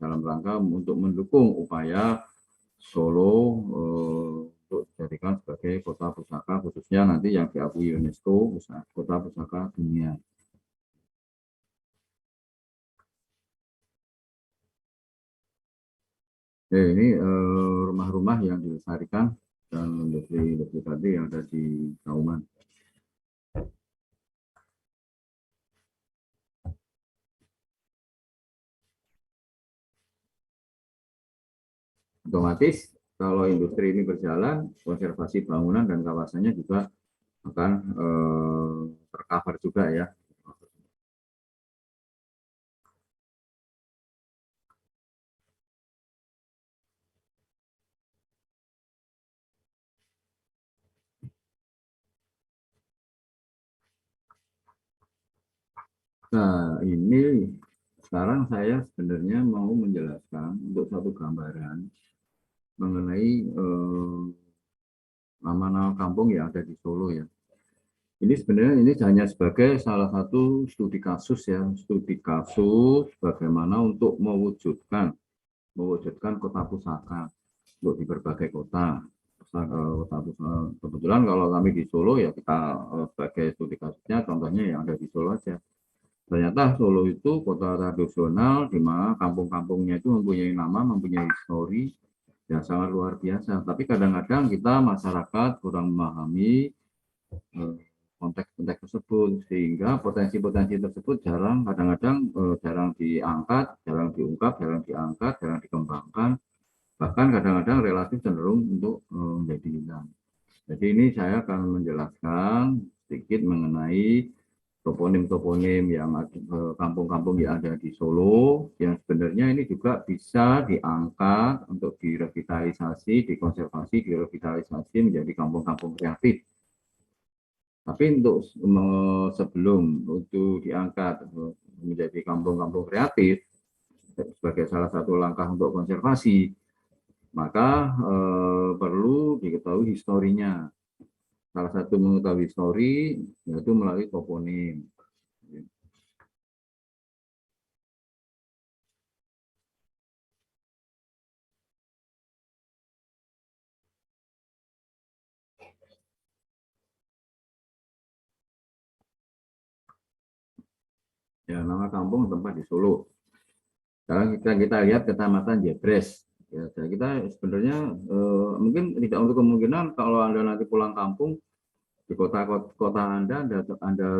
dalam rangka untuk mendukung upaya Solo untuk dijadikan sebagai kota pusaka, khususnya nanti yang diakui UNESCO kota pusaka dunia. Ini rumah-rumah yang dilestarikan dan industri tadi yang ada di Kauman. Otomatis kalau industri ini berjalan, konservasi bangunan dan kawasannya juga akan tercover juga ya. Nah, ini sekarang saya sebenarnya mau menjelaskan untuk satu gambaran mengenai nama-nama kampung yang ada di Solo ya. Ini sebenarnya ini hanya sebagai salah satu studi kasus ya, studi kasus bagaimana untuk mewujudkan kota pusaka untuk di berbagai kota. Kebetulan kalau kami di Solo ya kita sebagai studi kasusnya contohnya yang ada di Solo aja. Ternyata Solo itu kota tradisional di mana kampung-kampungnya itu mempunyai nama, mempunyai histori yang sangat luar biasa. Tapi kadang-kadang kita masyarakat kurang memahami konteks-konteks tersebut sehingga potensi-potensi tersebut kadang-kadang jarang diangkat, jarang diungkap, jarang diangkat, jarang dikembangkan. Bahkan kadang-kadang relatif cenderung untuk menjadi hilang. Jadi ini saya akan menjelaskan sedikit mengenai toponim-toponim yang kampung-kampung yang ada di Solo yang sebenarnya ini juga bisa diangkat untuk direvitalisasi, dikonservasi, direvitalisasi menjadi kampung-kampung kreatif. Tapi untuk sebelum untuk diangkat menjadi kampung-kampung kreatif sebagai salah satu langkah untuk konservasi, maka perlu diketahui historinya. Salah satu mengetahui histori yaitu melalui toponim. Ya, nama kampung tempat di Solo. Sekarang kita lihat Kecamatan Jebres. Ya, kita sebenarnya mungkin tidak untuk kemungkinan kalau Anda nanti pulang kampung di kota Anda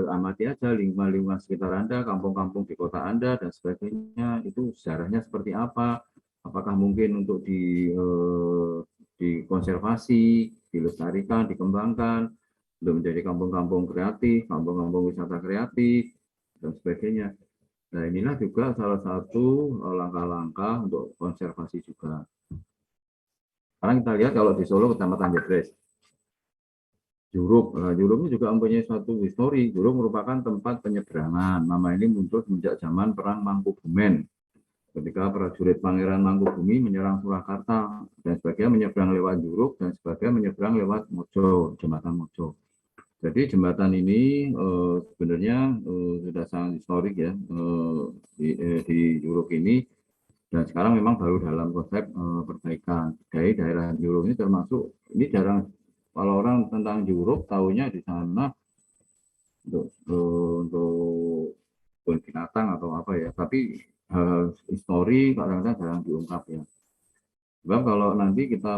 amati aja lingkungan sekitar Anda, kampung-kampung di kota Anda dan sebagainya, itu sejarahnya seperti apa, apakah mungkin untuk dikonservasi, dilestarikan, dikembangkan, untuk menjadi kampung-kampung kreatif, kampung-kampung wisata kreatif, dan sebagainya. Nah, inilah juga salah satu langkah-langkah untuk konservasi juga. Sekarang kita lihat kalau di Solo, Kecamatan Jebres. Juruk ini juga mempunyai suatu histori. Juruk merupakan tempat penyeberangan. Nama ini muncul sejak zaman Perang Mangkubumen. Ketika prajurit Pangeran Mangkubumi menyerang Surakarta dan sebagian menyeberang lewat Juruk dan sebagian menyeberang lewat Mojo, Jembatan Mojo. Jadi jembatan ini sebenarnya sudah sangat historik ya di Juruk ini, dan sekarang memang baru dalam konsep perbaikan. Dari daerah Juruk ini termasuk ini jarang. Kalau orang tentang Juruk tahunya di sana untuk binatang atau apa ya, tapi histori kadang-kadang jarang diungkap ya. Sebab kalau nanti kita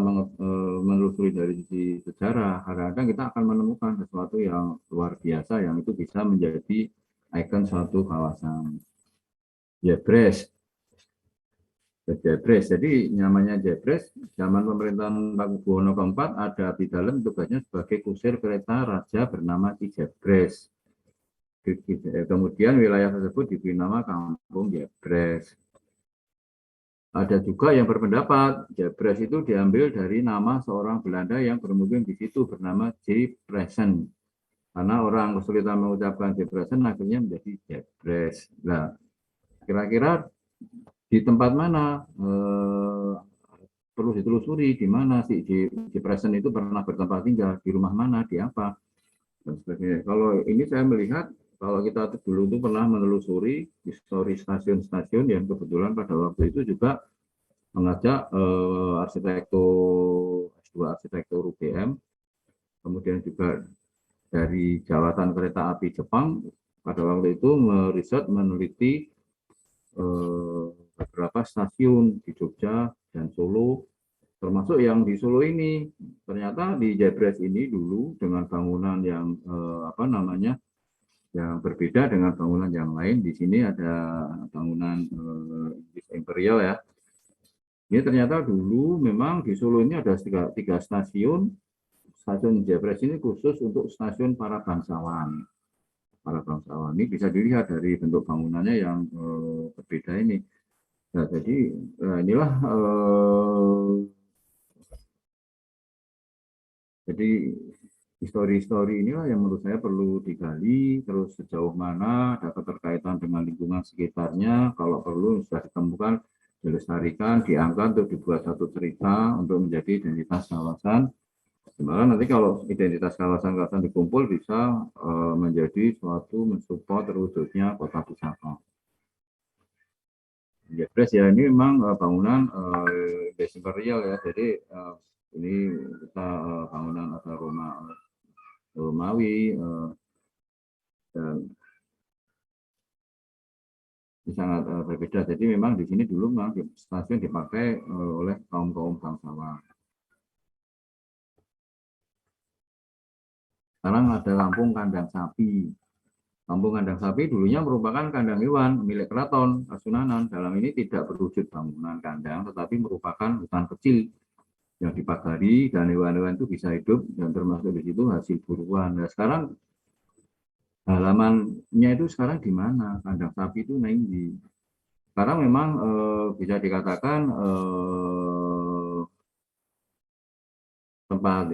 menelusuri dari sisi sejarah, kadang-kadang kita akan menemukan sesuatu yang luar biasa yang itu bisa menjadi ikon suatu kawasan. Jebres. Jebres. Jadi namanya Jebres, zaman pemerintahan Pakubuwono keempat ada di dalam tugasnya sebagai kusir kereta raja bernama Ki Jebres. Kemudian wilayah tersebut diberi nama Kampung Jebres. Ada juga yang berpendapat Jebres itu diambil dari nama seorang Belanda yang bermukim di situ bernama Jepresen. Karena orang kesulitan mengucapkan Jepresen akhirnya menjadi Jebres. Nah, kira-kira di tempat mana perlu ditelusuri di mana si Present itu pernah bertempat tinggal, di rumah mana, di apa, dan sebagainya. Kalau ini saya melihat, kalau kita dulu itu pernah menelusuri histori stasiun-stasiun yang kebetulan pada waktu itu juga mengajak arsitektur S2 arsitektur UGM, kemudian juga dari Jawatan Kereta Api Jepang pada waktu itu meriset, meneliti beberapa stasiun di Jogja dan Solo, termasuk yang di Solo ini. Ternyata di Jebres ini dulu dengan bangunan yang yang berbeda dengan bangunan yang lain. Di sini ada bangunan Imperial ya. Ini ternyata dulu memang di Solo ini ada tiga stasiun. Stasiun Jebres ini khusus untuk stasiun para bangsawan. Para bangsawan ini bisa dilihat dari bentuk bangunannya yang berbeda ini. Nah, jadi inilah jadi histori-histori inilah yang menurut saya perlu digali, terus sejauh mana ada keterkaitan dengan lingkungan sekitarnya, kalau perlu sudah ditemukan, dilestarikan, diangkat untuk dibuat satu cerita untuk menjadi identitas kawasan. Sebenarnya nanti kalau identitas kawasan-kawasan dikumpul bisa menjadi suatu mensupport terwujudnya kota wisata. Jebres ya, ini memang bangunan Imperial ya, jadi ini kita bangunan ada Romawi dan sangat berbeda. Jadi memang di sini dulu memang stasiun dipakai oleh kaum bangsawan. Sekarang ada Kampung Kandang Sapi. Kampung Kandang Sapi dulunya merupakan kandang hewan milik keraton Kasunanan. Dalam ini tidak berwujud bangunan kandang, tetapi merupakan hutan kecil yang dipagari dan hewan-hewan itu bisa hidup, dan termasuk di situ hasil buruan. Nah, sekarang halamannya itu sekarang di mana? Kandang sapi itu di. Sekarang memang bisa dikatakan tempat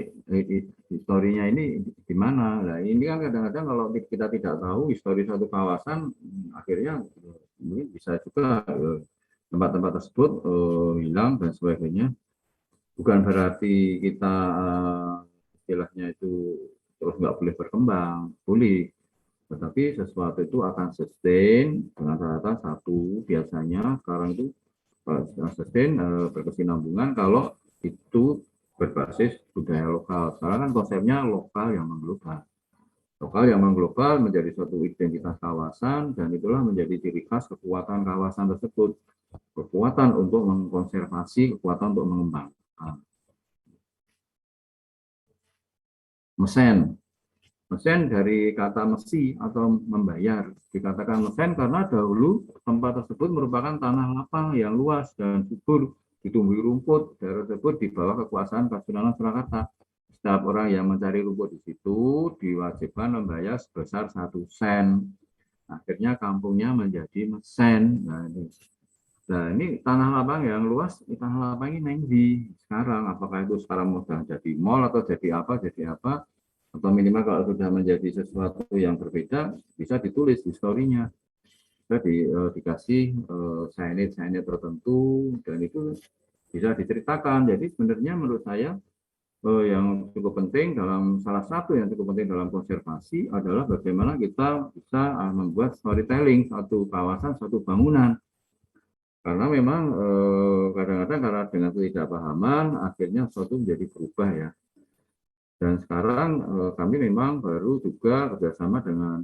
historinya ini di mana. Nah, ini kan kadang-kadang kalau kita tidak tahu histori satu kawasan, akhirnya mungkin bisa juga tempat-tempat tersebut hilang dan sebagainya. Bukan berarti kita istilahnya itu terus nggak boleh berkembang, boleh. Tetapi sesuatu itu akan sustain dengan rata satu, biasanya sekarang itu sustain berkesinambungan kalau itu berbasis budaya lokal. Sekarang kan konsepnya lokal yang mengglobal. Lokal yang mengglobal menjadi suatu identitas kawasan, dan itulah menjadi ciri khas kekuatan kawasan tersebut. Kekuatan untuk mengkonservasi, kekuatan untuk mengembangkan. Mesen. Mesen dari kata mesi atau membayar. Dikatakan mesen karena dahulu tempat tersebut merupakan tanah lapang yang luas dan subur, ditumbuhi rumput. Daerah tersebut di bawah kekuasaan Kasunanan Surakarta. Setiap orang yang mencari rumput di situ diwajibkan membayar sebesar 1 sen. Akhirnya kampungnya menjadi mesen. Nah, ini tanah lapang yang luas, tanah lapang ini di sekarang, apakah itu sekarang sudah jadi mall atau jadi apa, atau minimal kalau sudah menjadi sesuatu yang berbeda, bisa ditulis historinya, bisa dikasih signage tertentu, dan itu bisa diceritakan. Jadi sebenarnya menurut saya yang cukup penting salah satu yang cukup penting dalam konservasi adalah bagaimana kita bisa membuat storytelling satu kawasan, satu bangunan. Karena memang kadang-kadang karena dengan ketidakpahaman akhirnya sesuatu menjadi berubah ya. Dan sekarang kami memang baru juga kerjasama dengan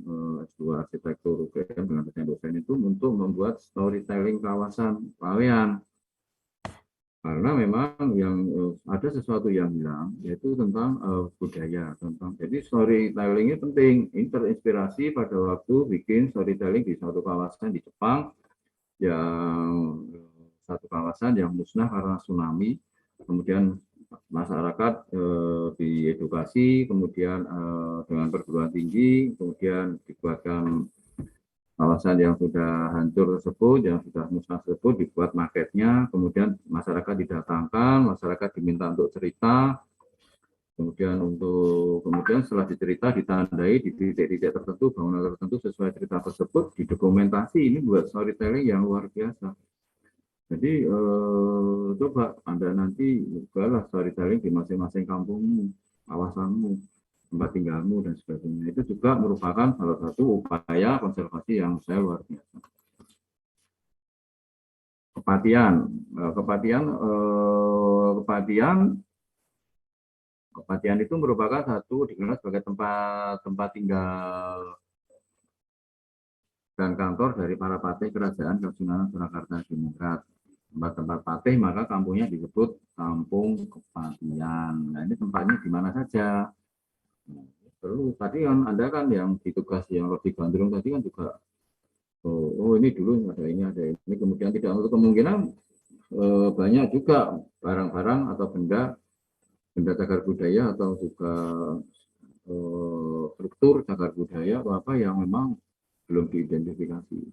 S2 Arsitektur UGM dengan dosen itu untuk membuat storytelling kawasan Pawean. Karena memang yang ada sesuatu yang hilang, yaitu tentang budaya. Jadi storytelling ini penting. Ini terinspirasi pada waktu bikin storytelling di suatu kawasan di Jepang, yang satu kawasan yang musnah karena tsunami, kemudian masyarakat diedukasi, kemudian dengan perguruan tinggi, kemudian dibuatkan kawasan yang sudah hancur tersebut, yang sudah musnah tersebut, dibuat marketnya, kemudian masyarakat didatangkan, masyarakat diminta untuk cerita, kemudian setelah dicerita ditandai di titik-titik tertentu, bangunan tertentu sesuai cerita tersebut, didokumentasi. Ini buat storytelling yang luar biasa. Jadi coba Anda nanti bukalah storytelling di masing-masing kampungmu, kawasanmu, tempat tinggalmu dan sebagainya. Itu juga merupakan salah satu upaya konservasi yang saya luar biasa. Kepatian itu merupakan satu dikenal sebagai tempat tinggal dan kantor dari para patih kerajaan Kesultanan Surakarta Diningrat. Tempat-tempat patih maka kampungnya disebut Kampung Kepatian. Nah ini tempatnya di mana saja. Perlu tadi kan Anda kan yang ditugas yang lebih gandrung tadi kan juga ini dulu ada ini kemudian tidak untuk kemungkinan banyak juga barang-barang atau benda cagar budaya atau juga struktur cagar budaya atau apa yang memang belum diidentifikasi.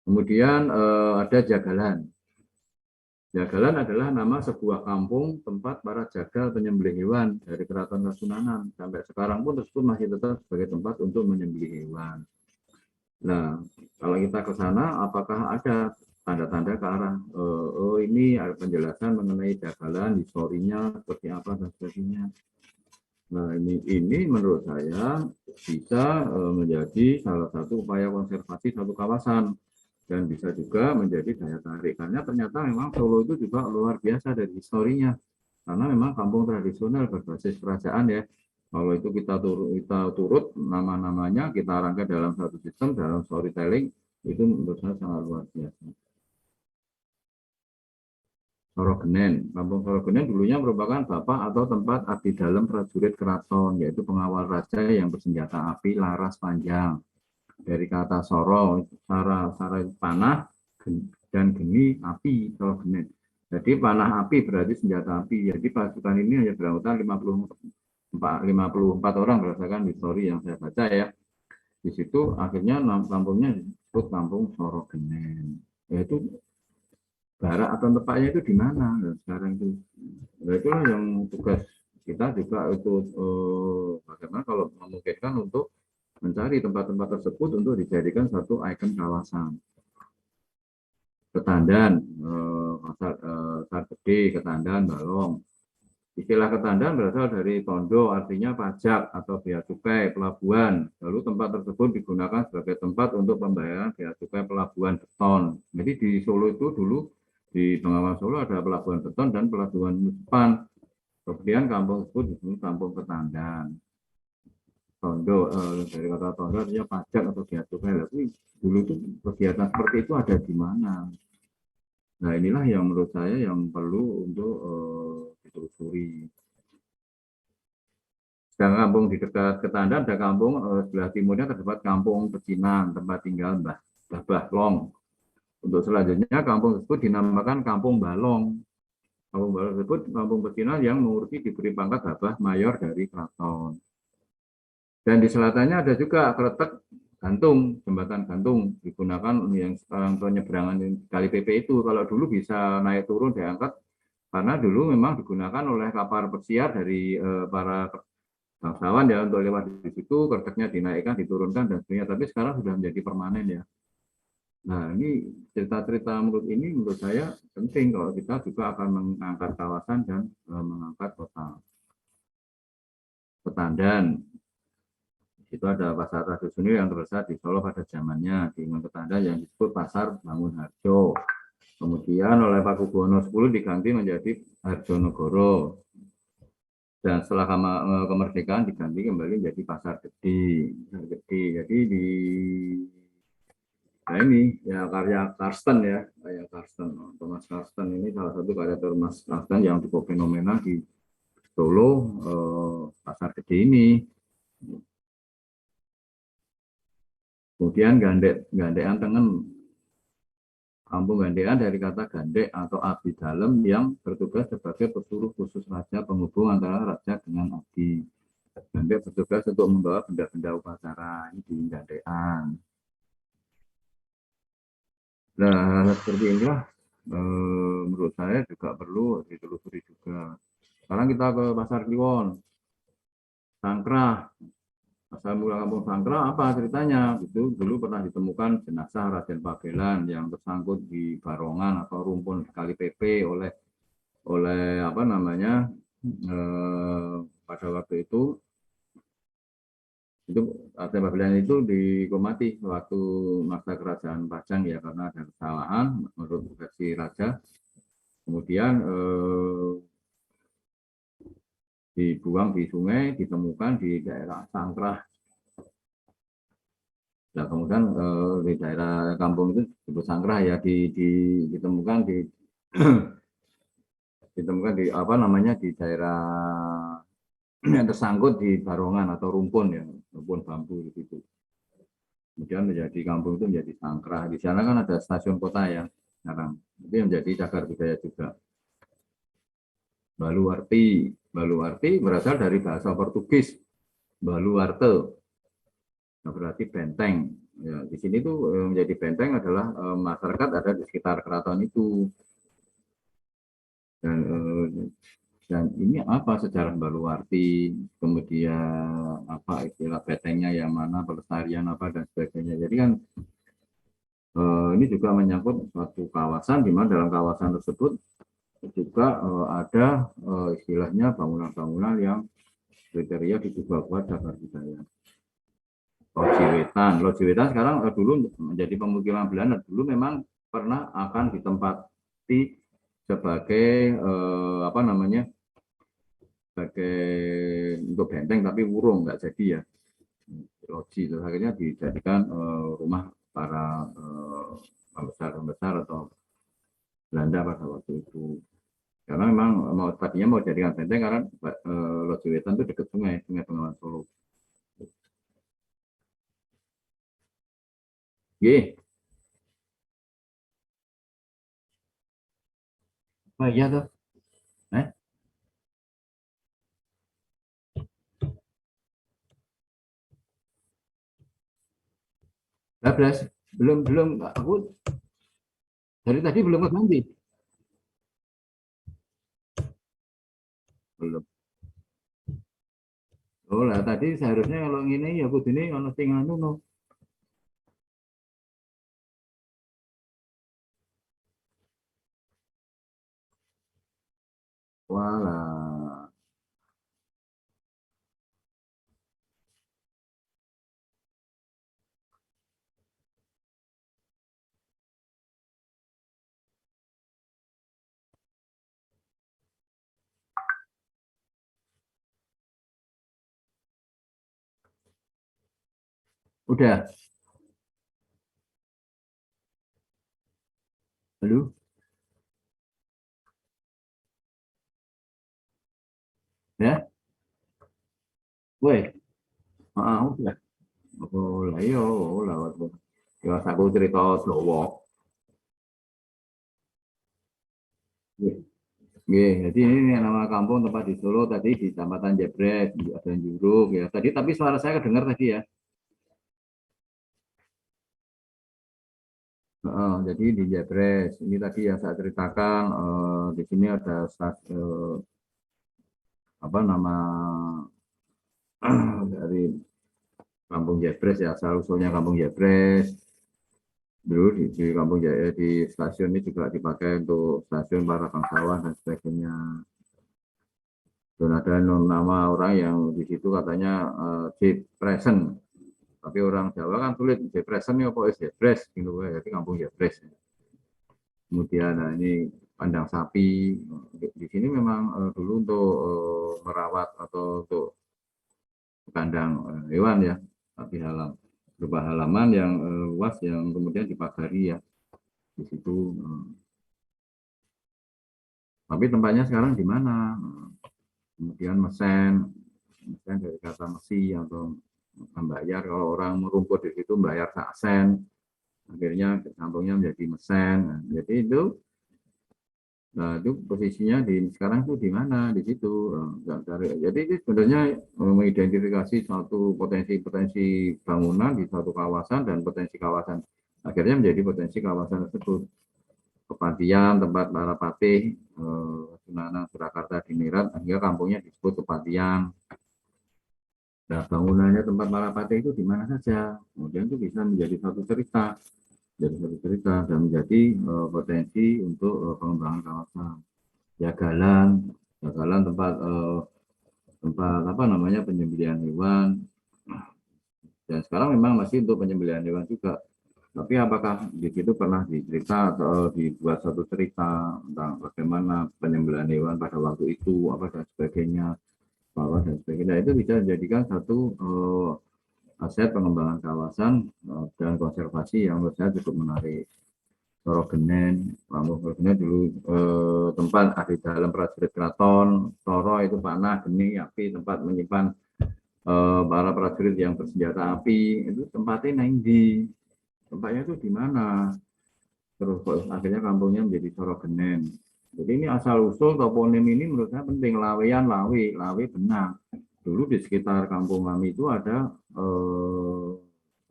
Kemudian ada jagalan. Jagalan adalah nama sebuah kampung tempat para jagal penyembelih hewan dari Keraton Kasunanan. Sampai sekarang pun tersebut masih tetap sebagai tempat untuk menyembelih hewan. Nah, kalau kita ke sana, apakah ada tanda-tanda ke arah ini ada penjelasan mengenai jagalan, historinya seperti apa dan sebagainya. Nah, ini menurut saya bisa menjadi salah satu upaya konservasi satu kawasan dan bisa juga menjadi daya tarik karena ternyata memang Solo itu juga luar biasa dari historinya karena memang kampung tradisional berbasis kerajaan ya. Kalau itu kita turut nama-namanya kita rangkai dalam satu sistem dalam storytelling itu menurut saya sangat luar biasa. Sorogenen. Kampung Sorogenen dulunya merupakan bapak atau tempat abdi dalam prajurit keraton, yaitu pengawal raja yang bersenjata api laras panjang. Dari kata soro, sara panah, dan geni api, Sorogenen. Jadi panah api berarti senjata api. Jadi pasukan ini hanya beranggota 54 orang berdasarkan histori yang saya baca ya. Di situ akhirnya kampungnya disebut Kampung Sorogenen. Yaitu barak atau tempatnya itu di mana sekarang itu. Nah, itulah yang tugas kita juga itu bagaimana kalau memungkinkan untuk mencari tempat-tempat tersebut untuk dijadikan satu ikon kawasan. Ketandan, Pasar Gede, Ketandan, Balong. Istilah Ketandan berasal dari tondo, artinya pajak atau bea cukai pelabuhan. Lalu tempat tersebut digunakan sebagai tempat untuk pembayaran bea cukai pelabuhan beton. Jadi di Solo itu dulu di Bengawan Solo ada pelabuhan beton dan pelabuhan Nusupan. Kemudian kampung tersebut disebut Kampung Ketandan. Tondo dari kata tondo artinya pajak atau bea cukai. Tapi dulu itu kegiatan seperti itu ada di mana? Nah inilah yang menurut saya yang perlu untuk ditelusuri. Dan kampung di dekat Ketandan ada kampung sebelah timurnya terdapat Kampung Pecinan, tempat tinggal Mbah Bahlong. Untuk selanjutnya kampung tersebut dinamakan Kampung Balong. Kampung Balong tersebut Kampung Pecinan yang mengurusi diberi pangkat Babah Mayor dari Keraton. Dan di selatannya ada juga Kretek Gantung, jembatan gantung digunakan yang sekarang penyeberangan Kali PP itu. Kalau dulu bisa naik turun diangkat karena dulu memang digunakan oleh kapal pesiar dari para bangsawan ya untuk lewat di situ, kreteknya dinaikkan, diturunkan dan sebagainya. Tapi sekarang sudah menjadi permanen ya. Nah ini cerita-cerita menurut saya penting kalau kita juga akan mengangkat kawasan dan mengangkat kota. Ketandan. Itu ada pasar tradisional yang terbesar di Solo pada zamannya di Ketandan yang disebut Pasar Bangunharjo. Kemudian oleh Pakubuwono X diganti menjadi Harjonegoro. Dan setelah kemerdekaan diganti kembali menjadi Pasar Gede. Jadi di nah ini ya karya Karsten ya, karya Karsten. Thomas Karsten ini salah satu karya Thomas Karsten yang cukup fenomenal di Solo Pasar Gede ini. Kemudian Gandekan Tengen. Kampung Gandekan dari kata gandek atau abdi dalam yang bertugas sebagai pesuruh khusus raja penghubung antara raja dengan abdi. Gandek bertugas untuk membawa benda-benda upacara ini di Gandekan. Nah, seperti inilah menurut saya juga perlu ditelusuri juga. Sekarang kita ke Pasar Kliwon, Sangkrah. Asal mula Kampung Sangkrah apa ceritanya? Itu dulu pernah ditemukan jenazah Raden Pabelan yang tersangkut di barongan atau rumpun Kali PP oleh apa namanya pada waktu itu Raden Pabelan itu dihukumati waktu masa kerajaan Pajang ya karena ada kesalahan menurut versi raja. Kemudian dibuang di sungai, ditemukan di daerah Sangkrah. Nah, kemudian di daerah kampung itu disebut Sangkrah ya ditemukan ditemukan di apa namanya di daerah yang tersangkut di barongan atau rumpun ya, rumpun bambu di situ. Kemudian menjadi kampung itu menjadi Sangkrah. Di sana kan ada stasiun kota ya sekarang. Itu yang menjadi cagar budaya juga. Baluarti. Baluarti berasal dari bahasa Portugis. Baluarte. Nah, berarti benteng. Ya, di sini tuh menjadi benteng adalah masyarakat ada di sekitar keraton itu. Dan ini apa sejarah Baluarti, kemudian apa istilah bentengnya yang mana, pelestarian apa dan sebagainya. Jadi kan ini juga menyangkut suatu kawasan di mana dalam kawasan tersebut juga ada istilahnya bangunan-bangunan yang kriteria diduga kuat cagar budaya. Loji Wetan sekarang dulu menjadi pemukiman Belanda. Dulu memang pernah akan ditempati sebagai apa namanya sebagai untuk benteng tapi wurung nggak jadi ya loji. Terus akhirnya dijadikan rumah para pembesar atau Belanda pada waktu itu. Karena memang tadinya mau jadikan benteng karena Loji Wetan itu dekat sungai Bengawan Solo. Ye. Oh iya tuh. Eh? 12. Belum aku dari tadi belum keganti. Belum. Oh lah tadi seharusnya kalau ini ya ini ono sing anu no. Walah. Udah. Halo. Ya. Woi. Udah. Oh lah iya, oh lah. Ya aku cerita Jawa. Nggih, jadi ini nama kampung tempat di Solo tadi di Kecamatan Jebres, ada Juruk ya. Tadi tapi suara saya kedengar tadi ya. Jadi di Jebres ini tadi yang saya ceritakan di sini ada apa nama dari Kampung Jebres ya, asal usulnya Kampung Jebres. Dulu di Kampung Jaya di stasiun ini juga dipakai untuk stasiun para bangsawan dan sebagainya. Dan ada nama orang yang di situ katanya Jepresen. Tapi orang Jawa kan sulit Jepresen ini apa Jebres gitu ya. Jadi Kampung Jebres. Kemudian nah ini kandang sapi. Di sini memang dulu untuk merawat atau untuk kandang hewan ya, sapi halam. Berupa halaman yang luas yang kemudian dipagari ya di situ. Tapi tempatnya sekarang di mana? Kemudian mesen dari kata mesi atau membayar. Kalau orang merumput di situ bayar sak sen. Akhirnya kampungnya menjadi mesen. Nah, jadi itu posisinya di sekarang itu di mana di situ. Jadi itu sebenarnya mengidentifikasi suatu potensi-potensi bangunan di suatu kawasan dan potensi kawasan akhirnya menjadi potensi kawasan tersebut. Kepatian tempat para patih Sunan Surakarta di Nirat hingga kampungnya disebut Kepatian. Nah, bangunannya tempat Malapati itu di mana saja. Kemudian itu bisa menjadi satu cerita, dan menjadi potensi untuk pengembangan kawasan. Jagalan tempat tempat apa namanya penyembelihan hewan. Dan sekarang memang masih untuk penyembelihan hewan juga. Tapi apakah di situ pernah dicerita atau dibuat satu cerita tentang bagaimana penyembelihan hewan pada waktu itu, apa dan sebagainya, bahwa dan sebagainya itu bisa dijadikan satu aset pengembangan kawasan dan konservasi yang menurut saya cukup menarik. Toro Genen, Pamuk Genen dulu tempat di dalam prajurit keraton. Toro itu panah, geni, api, tempat menyimpan para prajurit yang bersenjata api. Itu tempatnya di tempatnya itu di mana? Terus akhirnya kampungnya menjadi Toro Genen. Jadi ini asal usul toponim ini menurut saya penting. Lawean, Lawe Benang. Dulu di sekitar kampung kami itu ada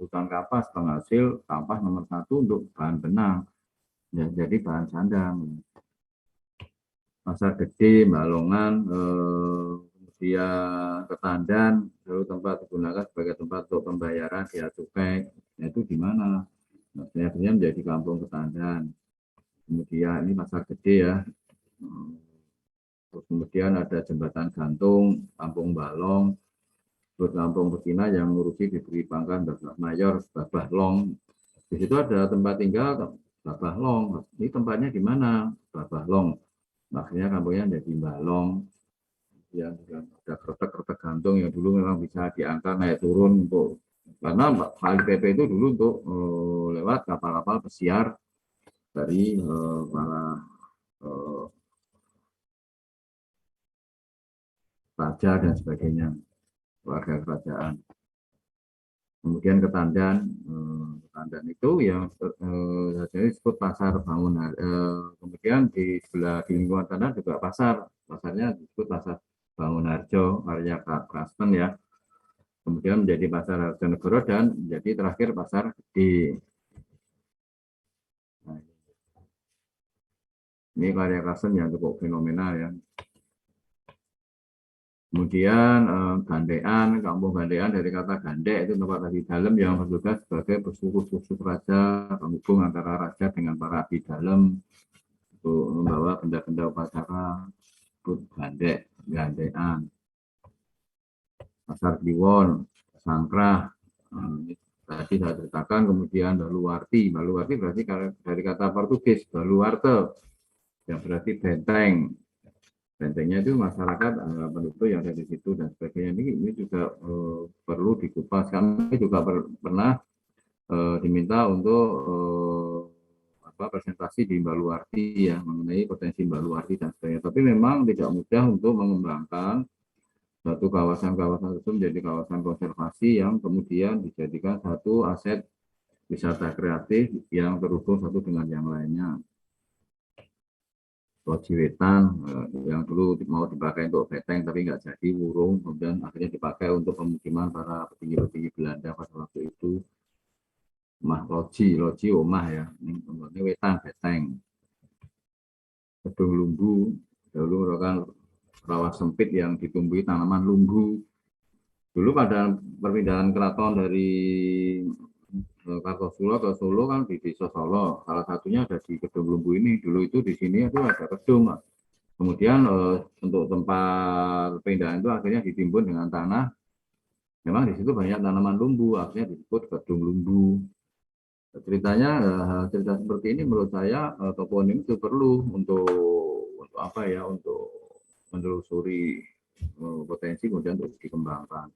hutan kapas penghasil kapas nomor 1 untuk bahan benang. Ya, jadi bahan sandang. Pasar Gede, Balongan, kemudian Ketandan, lalu tempat digunakan sebagai tempat untuk pembayaran bea cukai. Itu di mana? Akhirnya menjadi kampung Ketandan. Kemudian ini Pasar Gede ya. Terus kemudian ada Jembatan Gantung, Kampung Balong, terus Kampung Pesina yang ngurusi diberi pangkat Babah Mayor, Babah Long. Di situ ada tempat tinggal Babah Long. Ini tempatnya di mana? Babah Long. Akhirnya kampungnya jadi Balong. Ya, ada kretek-kretek gantung yang dulu memang bisa diangkat naik turun untuk karena Kali PP itu dulu untuk lewat kapal-kapal pesiar dari para raja dan sebagainya, warga kerajaan. Kemudian Ketandan itu yang disebut pasar bangunan. Kemudian di sebelah di lingkungan Tandan juga pasarnya disebut pasar Bangunarjo, Karya Kristen ya. Kemudian menjadi pasar Harjonegoro dan menjadi terakhir pasar Gede. Nah, ini Karya Kristen yang cukup fenomenal ya. Kemudian Gandean, kampung Gandean dari kata gandek itu tempat abdi dalam yang bertugas sebagai pesuruh-pesuruh raja, penghubung antara raja dengan para abdi dalam untuk membawa benda-benda upacara, itu Gandean. Pasar Kliwon, Sangkrah, tadi saya ceritakan. Kemudian Baluwarti berarti dari kata Portugis Baluarte yang berarti benteng. Bentengnya itu masyarakat penduduk yang ada di situ dan sebagainya. Ini juga perlu dikupas. Kami juga pernah diminta untuk presentasi di Baluwarti ya mengenai potensi Baluwarti dan sebagainya. Tapi memang tidak mudah untuk mengembangkan satu kawasan-kawasan itu menjadi kawasan konservasi yang kemudian dijadikan satu aset wisata kreatif yang terhubung satu dengan yang lainnya. Loji Wetan yang dulu mau dipakai untuk beteng tapi nggak jadi, Wurung, kemudian akhirnya dipakai untuk pemukiman para petinggi-petinggi Belanda pada waktu itu. Loji omah ya, ini Wetan beteng. Gedung Lumbu, dulu merupakan rawa sempit yang ditumbuhi tanaman lumbu. Dulu pada perpindahan keraton dari Kartosulo ke Solo kan di Desa Solo. Salah satunya ada di Gedung Lumbu ini. Dulu itu di sini itu ada gedung. Kemudian untuk tempat pindahan itu akhirnya ditimbun dengan tanah. Memang di situ banyak tanaman lumbu, akhirnya disebut Gedung Lumbu. Ceritanya cerita seperti ini menurut saya toponim itu perlu untuk apa ya, untuk menelusuri potensi kemudian untuk dikembangkan.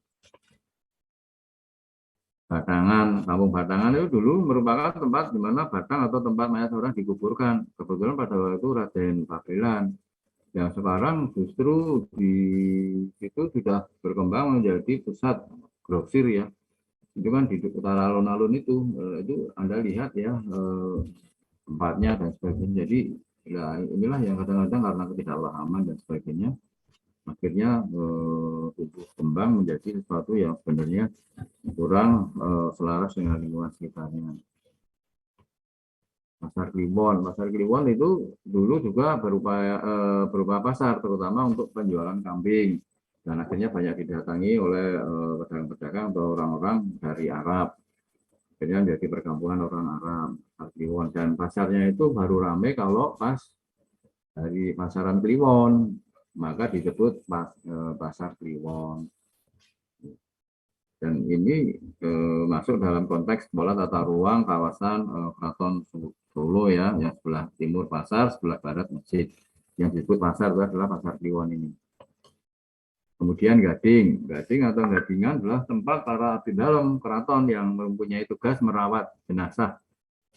Batangan, kampung Batangan itu dulu merupakan tempat di mana batang atau tempat mayat orang dikuburkan. Kebetulan pada waktu itu Raden Pabelan, yang sekarang justru di situ sudah berkembang menjadi pusat grosir ya. Itu kan di utara alun-alun itu Anda lihat ya tempatnya dan sebagainya. Jadi ya inilah yang kadang-kadang karena ketidakpahaman dan sebagainya, akhirnya tumbuh kembang menjadi sesuatu yang sebenarnya kurang selaras dengan lingkungan sekitarnya. Pasar Kliwon itu dulu juga berupa pasar terutama untuk penjualan kambing. Dan akhirnya banyak didatangi oleh pedagang-pedagang atau orang-orang dari Arab. Akhirnya menjadi perkampungan orang Arab, Kliwon. Dan pasarnya itu baru ramai kalau pas dari pasaran Kliwon, maka disebut pasar Kliwon. Dan ini masuk dalam konteks pola tata ruang kawasan Keraton Solo ya, yang sebelah timur pasar, sebelah barat masjid. Yang disebut pasar itu adalah pasar Kliwon ini. Kemudian gading. Gading atau gadingan adalah tempat para abdi dalam keraton yang mempunyai tugas merawat jenazah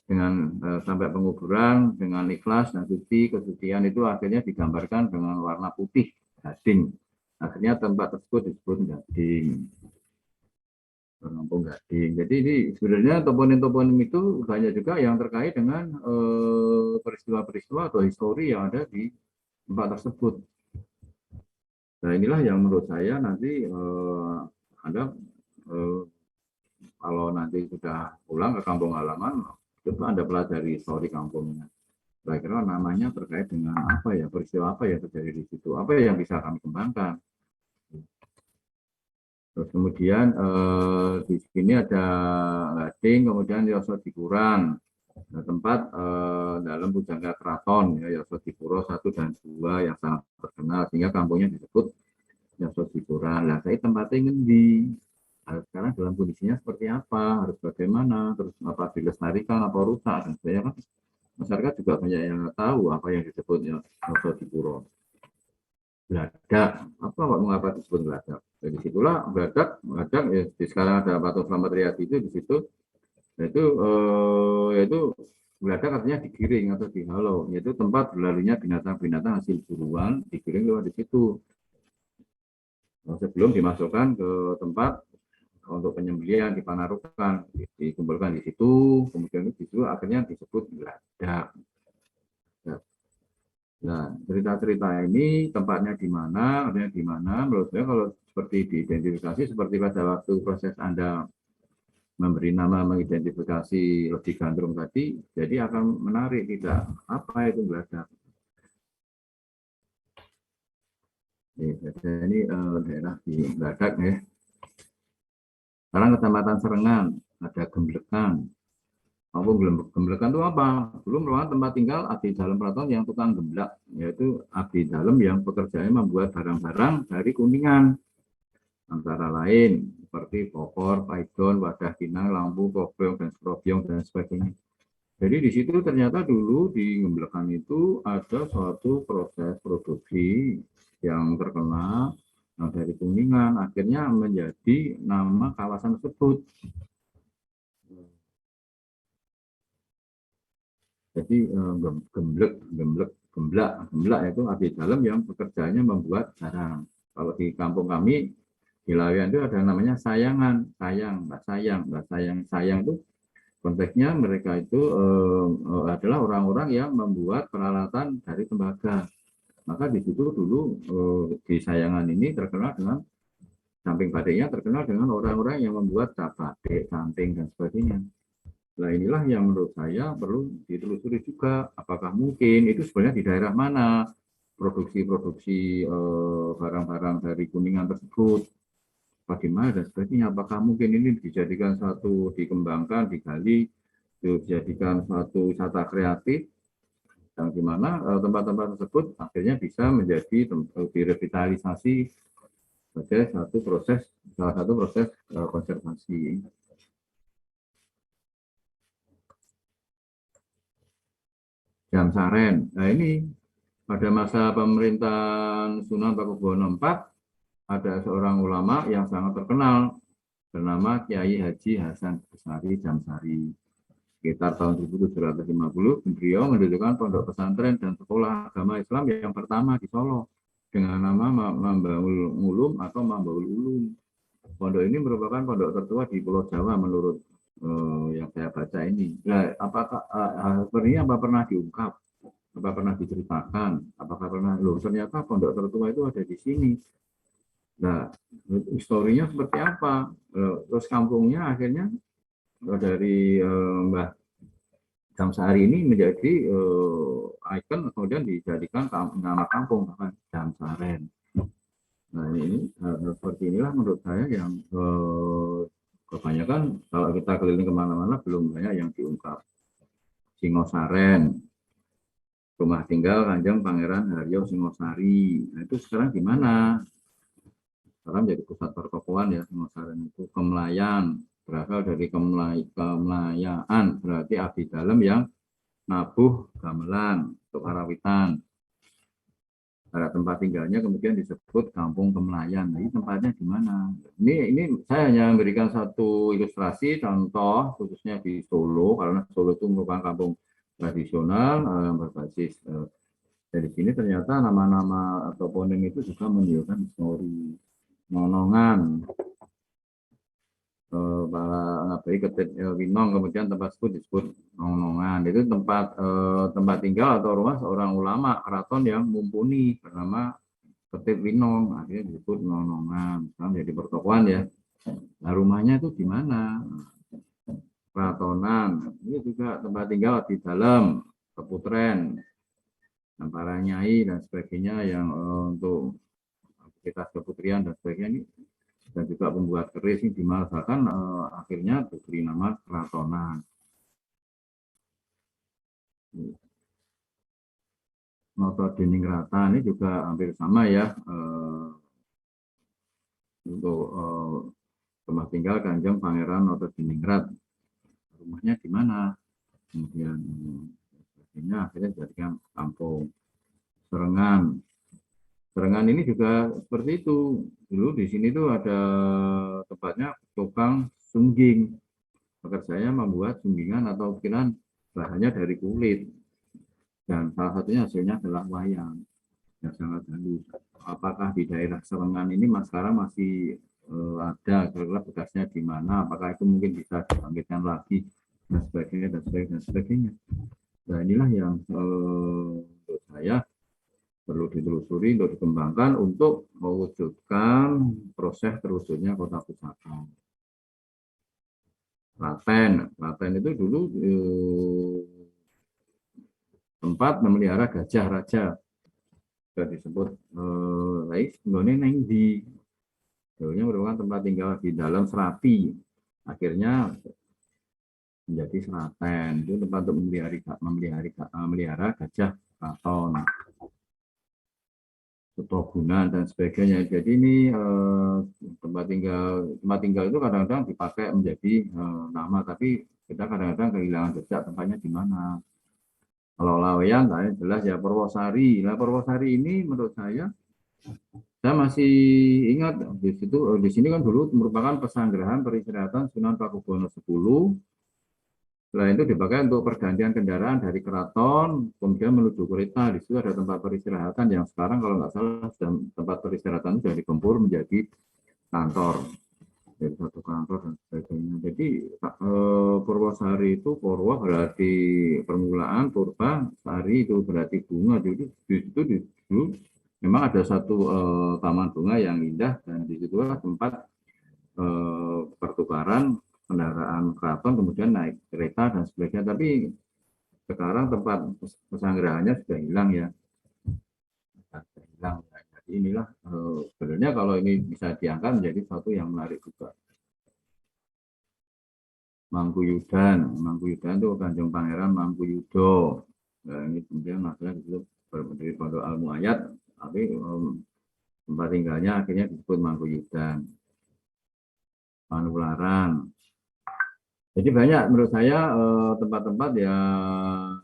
dengan sampai penguburan dengan ikhlas dan suci. Kesucian itu akhirnya digambarkan dengan warna putih, gading. Akhirnya tempat tersebut disebut gading. Kampung Gading. Jadi ini sebenarnya toponim-toponim itu banyak juga yang terkait dengan peristiwa-peristiwa atau histori yang ada di tempat tersebut. Nah inilah yang menurut saya nanti Anda kalau nanti sudah pulang ke kampung halaman, coba Anda pelajari histori kampungnya. Kira-kira namanya terkait dengan apa ya, peristiwa apa yang terjadi di situ, apa yang bisa kami kembangkan. Terus kemudian di sini ada Gading, kemudian Yosodipuro, tempat dalam pujangga keraton ya, Yosodipuro 1 dan 2 yang sangat terkenal sehingga kampungnya disebut Yosodipuro. Nah, saya tempatnya ngendi? Sekarang dalam kondisinya seperti apa? Harus bagaimana? Terus apa dilestarikan, apa rusak dan sebagainya kan? Masyarakat juga banyak yang tahu apa yang disebut Yosodipuro. Geladak, mengapa disebut geladak? Jadi situlah geladak ya, di sekarang ada patung Slamet Riyadi itu di situ, yaitu geladak artinya digiring atau dihalau, yaitu tempat berlalunya binatang-binatang hasil buruan digiring lewat di situ. Sebelum dimasukkan ke tempat untuk penyembelihan di Panarukan, dikumpulkan di situ, kemudian di situ akhirnya disebut geladak. Nah, cerita-cerita ini tempatnya di mana, artinya di mana, menurut saya kalau seperti diidentifikasi seperti pada waktu proses Anda memberi nama mengidentifikasi Lodi Gandrung tadi, jadi akan menarik tidak apa itu geladak. Ini daerah di Geladak ya. Sekarang Kecamatan Serengan ada Gemblekan. Gemblekan itu apa? Dulu merupakan tempat tinggal abdi dalam keraton yang tukang gemblak, yaitu abdi dalam yang pekerjaannya membuat barang-barang dari kuningan, antara lain seperti popor, paidon, wadah pinang, lampu, kobyong, dan skrobyong, dan sebagainya. Jadi di situ ternyata dulu di Gemblekan itu ada suatu proses produksi yang terkenal dari kuningan, akhirnya menjadi nama kawasan tersebut. Jadi gemblak itu abdi dalam yang pekerjaannya membuat barang. Kalau di kampung kami di Laweyan itu ada namanya sayangan, sayang itu konteksnya mereka itu adalah orang-orang yang membuat peralatan dari tembaga. Maka di situ dulu di sayangan ini terkenal dengan samping batiknya terkenal dengan orang-orang yang membuat batik, samping dan sebagainya. Nah inilah yang menurut saya perlu ditelusuri juga, apakah mungkin itu sebenarnya di daerah mana produksi barang-barang dari kuningan tersebut, bagaimana dan sebagainya, apakah mungkin ini dijadikan suatu, dikembangkan, digali, dijadikan suatu wisata kreatif, yang dimana tempat-tempat tersebut akhirnya bisa menjadi direvitalisasi sebagai salah satu proses konservasi. Jamsaren. Nah ini pada masa pemerintahan Sunan Pakubuwono IV ada seorang ulama yang sangat terkenal bernama Kiai Haji Hasan Besari Jamsari. Sekitar tahun 1750 beliau mendirikan pondok pesantren dan sekolah agama Islam yang pertama di Solo dengan nama Mambaul Ulum atau Mambaul Ulum. Pondok ini merupakan pondok tertua di Pulau Jawa menurut yang saya baca ini. Nah, apakah sebenarnya apa pernah diungkap, apa pernah diceritakan, apakah pernah ternyata pondok tertua itu ada di sini. Nah, historinya seperti apa? Terus kampungnya akhirnya dari Mbah Jamsari ini menjadi ikon, kemudian dijadikan nama kampung Jamsaren. Nah ini hal seperti inilah menurut saya yang kebanyakan kalau kita keliling kemana-mana belum banyak yang diungkap. Singosaren, rumah tinggal Kanjeng Pangeran Haryo Singosari. Nah itu sekarang di mana? Sekarang jadi pusat pertokoan ya Singosaren itu. Kemlayan, berasal dari kemlayaan, berarti abdi dalam yang nabuh gamelan untuk karawitan. Pada tempat tinggalnya kemudian disebut Kampung Kemlayan. Nah, ini tempatnya di mana? Ini saya hanya memberikan satu ilustrasi contoh khususnya di Solo karena Solo itu merupakan kampung tradisional yang berbasis dari sini ternyata nama-nama atau toponim itu juga menunjukkan histori Nonongan, Baik Ketit Winong, kemudian tempat tersebut disebut Nonongan. Itu tempat tinggal atau rumah seorang ulama keraton yang mumpuni bernama Ketit Winong, akhirnya disebut Nonongan. Sekarang jadi pertokoan ya. Nah rumahnya itu di mana? Keratonan. Ini juga tempat tinggal di dalam keputren, para nyai dan sebagainya yang untuk aktivitas keputrian dan sebagainya ini, dan juga pembuat keris ini dimanfaatkan akhirnya diberi nama keratonan. Noto Diningrat ini juga hampir sama ya untuk rumah tinggal Kanjeng Pangeran Noto Diningrat. Rumahnya di mana? Kemudian akhirnya dijadikan kampung. Serengan. Serengan ini juga seperti itu. Dulu di sini tuh ada tempatnya tukang sungging. Pekerjanya membuat sunggingan atau ukiran bahannya dari kulit. Dan salah satunya hasilnya adalah wayang yang sangat halus. Apakah di daerah Serengan ini sekarang masih ada kira-kira bekasnya di mana? Apakah itu mungkin bisa dibangkitkan lagi dan sebagainya dan sebagainya dan sebagainya. Nah inilah yang menurut saya perlu ditelusuri untuk dikembangkan untuk mewujudkan proses terwujudnya kota pusaka. Klaten itu dulu tempat memelihara gajah raja, sudah disebut neng di dulunya merupakan tempat tinggal di dalam Serapi, akhirnya menjadi Seraten, itu tempat untuk memelihara gajah keraton, Setogunan dan sebagainya. Jadi ini tempat tinggal itu kadang-kadang dipakai menjadi nama, tapi kita kadang-kadang kehilangan jejak tempatnya di mana. Kalau Laweyan jelas ya Purwosari. Nah Purwosari ini menurut saya masih ingat di sini kan dulu merupakan pesanggrahan peristirahatan Sunan Pakubuwono X. Setelah itu dipakai untuk pergantian kendaraan dari keraton kemudian menuju kereta. Di situ ada tempat peristirahatan yang sekarang kalau nggak salah tempat peristirahatan sudah digempur menjadi kantor, jadi satu kantor dan sebagainya. Jadi Purwosari itu Purwo berarti permulaan, Purba Sari itu berarti bunga. Jadi di situ dulu memang ada satu taman bunga yang indah dan di situlah tempat pertukaran kendaraan keraton kemudian naik kereta dan sebagainya. Tapi sekarang tempat pesanggerahannya sudah hilang ya. Jadi inilah sebenarnya kalau ini bisa diangkat menjadi sesuatu yang menarik juga. Mangkuyudan itu Kanjeng Pangeran Mangkuyudo. Nah, ini kemudian masalah itu berdiri Pondok Al Muayyad, tapi tempat tinggalnya akhirnya disebut Mangkuyudan. Panularan. Jadi banyak menurut saya tempat-tempat yang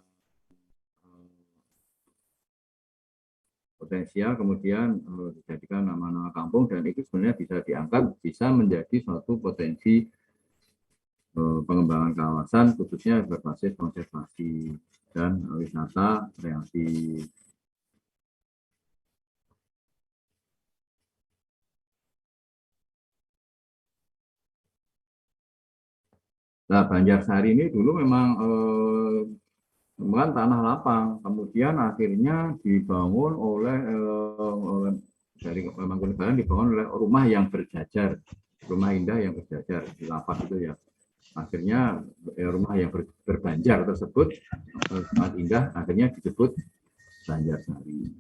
potensial kemudian dijadikan nama-nama kampung dan itu sebenarnya bisa diangkat, bisa menjadi suatu potensi pengembangan kawasan khususnya berbasis konservasi dan wisata kreatif. Nah, Banjarsari ini dulu memang tanah lapang, kemudian akhirnya dibangun oleh dari Mangkunegaran dibangun oleh rumah yang berjajar, rumah indah yang berjajar di lapak itu ya. Akhirnya rumah yang berbanjar tersebut sangat indah, akhirnya disebut Banjarsari.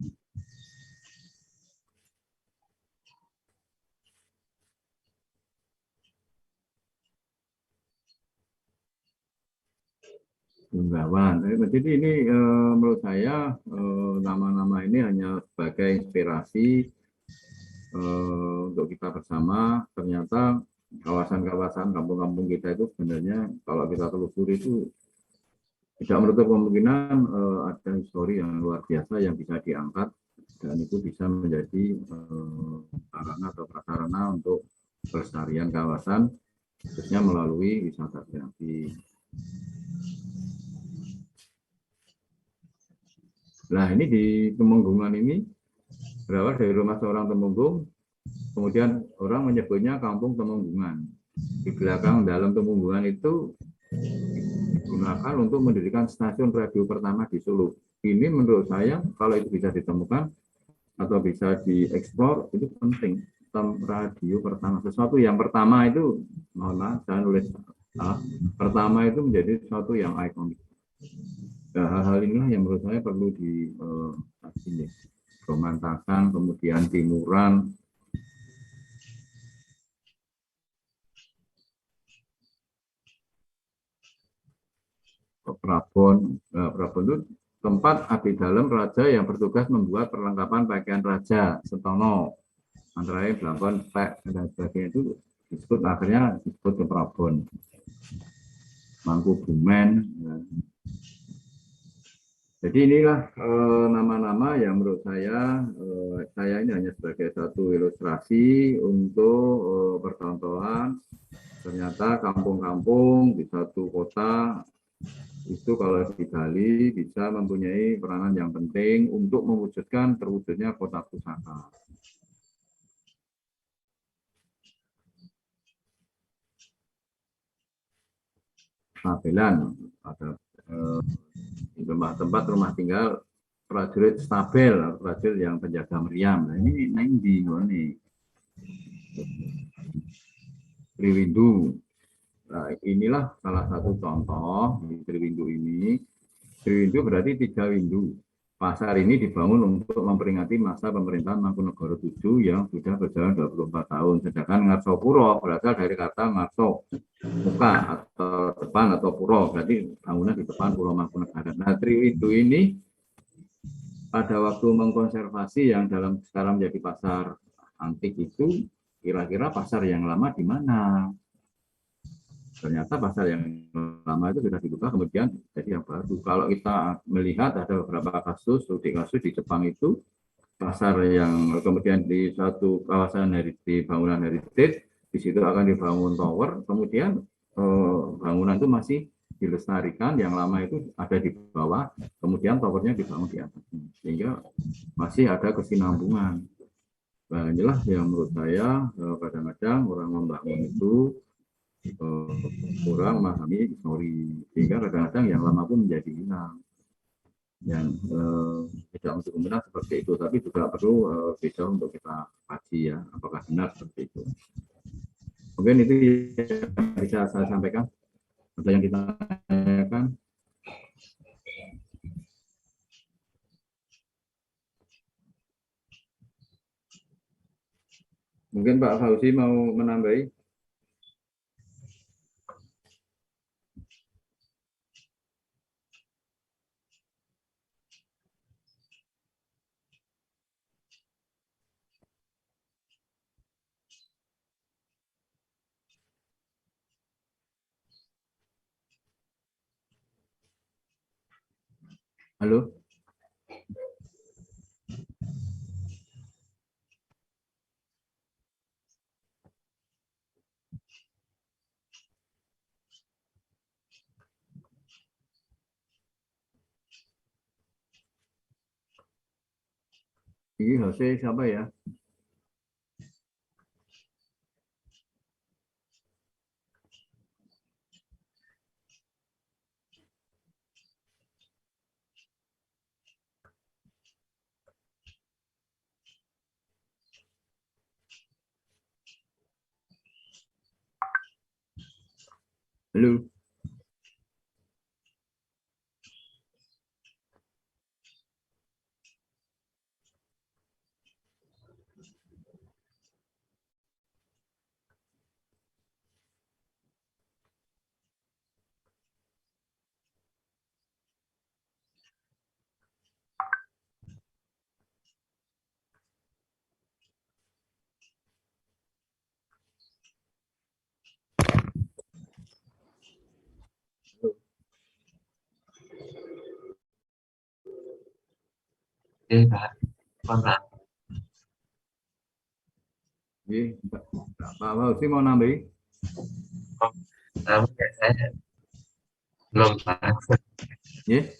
Bunggawan. Jadi ini menurut saya nama-nama ini hanya sebagai inspirasi untuk kita bersama. Ternyata kawasan-kawasan kampung-kampung kita itu sebenarnya kalau kita telusuri itu tidak menutup kemungkinan ada histori yang luar biasa yang bisa diangkat dan itu bisa menjadi sarana atau prasarana untuk pelestarian kawasan khususnya melalui wisata kreatif. Nah ini di Temenggungan ini berawal dari rumah seorang Temenggung, kemudian orang menyebutnya Kampung Temenggungan. Di belakang dalam Temenggungan itu digunakan untuk mendirikan stasiun radio pertama di Solo. Ini menurut saya kalau itu bisa ditemukan atau bisa dieksplor itu penting. Radio pertama, sesuatu yang pertama itu, mohon maaf saya nulis salah, pertama itu menjadi sesuatu yang ikonik. Nah, hal-hal inilah yang menurut saya perlu di Romantakan, kemudian Timuran, Prabon. Prabon itu tempat abdi dalam raja yang bertugas membuat perlengkapan pakaian raja, setono, antara lain belangkon, pek, dan sebagainya itu disebut akhirnya disebut ke Prabon. Mangku Bumen. Ya. Jadi inilah nama-nama yang menurut saya ini hanya sebagai satu ilustrasi untuk percontohan. Ternyata kampung-kampung di satu kota itu kalau digali bisa mempunyai peranan yang penting untuk mewujudkan terwujudnya kota pusaka. Stabelan ada di tempat rumah tinggal prajurit Stabel, prajurit yang penjaga meriam. Nah ini di Triwindu. Nah, inilah salah satu contoh di Triwindu ini. Triwindu berarti 3 windu. Pasar ini dibangun untuk memperingati masa pemerintahan Mangkunegara VII yang sudah berjalan 24 tahun. Sedangkan Ngarso Puro berasal dari kata Ngarso, muka atau depan atau puro, berarti bangunan di depan Pulau Mangkunegara. Nah, Triwindu ini pada waktu mengkonservasi yang dalam sekarang menjadi pasar antik itu, kira-kira pasar yang lama di mana? Ternyata pasar yang lama itu sudah dibuka, kemudian jadi yang baru. Kalau kita melihat ada beberapa kasus, studi kasus di Jepang itu, pasar yang kemudian di suatu kawasan di bangunan heritage, di situ akan dibangun tower, kemudian bangunan itu masih dilestarikan, yang lama itu ada di bawah, kemudian towernya dibangun di atas. Sehingga masih ada kesinambungan. Nah, inilah yang menurut saya kadang-kadang orang membangun itu kurang memahami histori, sehingga kadang-kadang yang lama pun menjadi hilang. Yang tidak untuk benar seperti itu, tapi juga perlu bisa untuk kita kaji ya, apakah benar seperti itu. Mungkin itu yang bisa saya sampaikan. Ada yang kita tanyakan? Mungkin Pak Fauzi mau menambahi? Halo? Ini Jose siapa ya? Halo? Pak. Kontak. Pak Fauzi mau nambahi? Tahu ya, saya belum Pak. Nggih.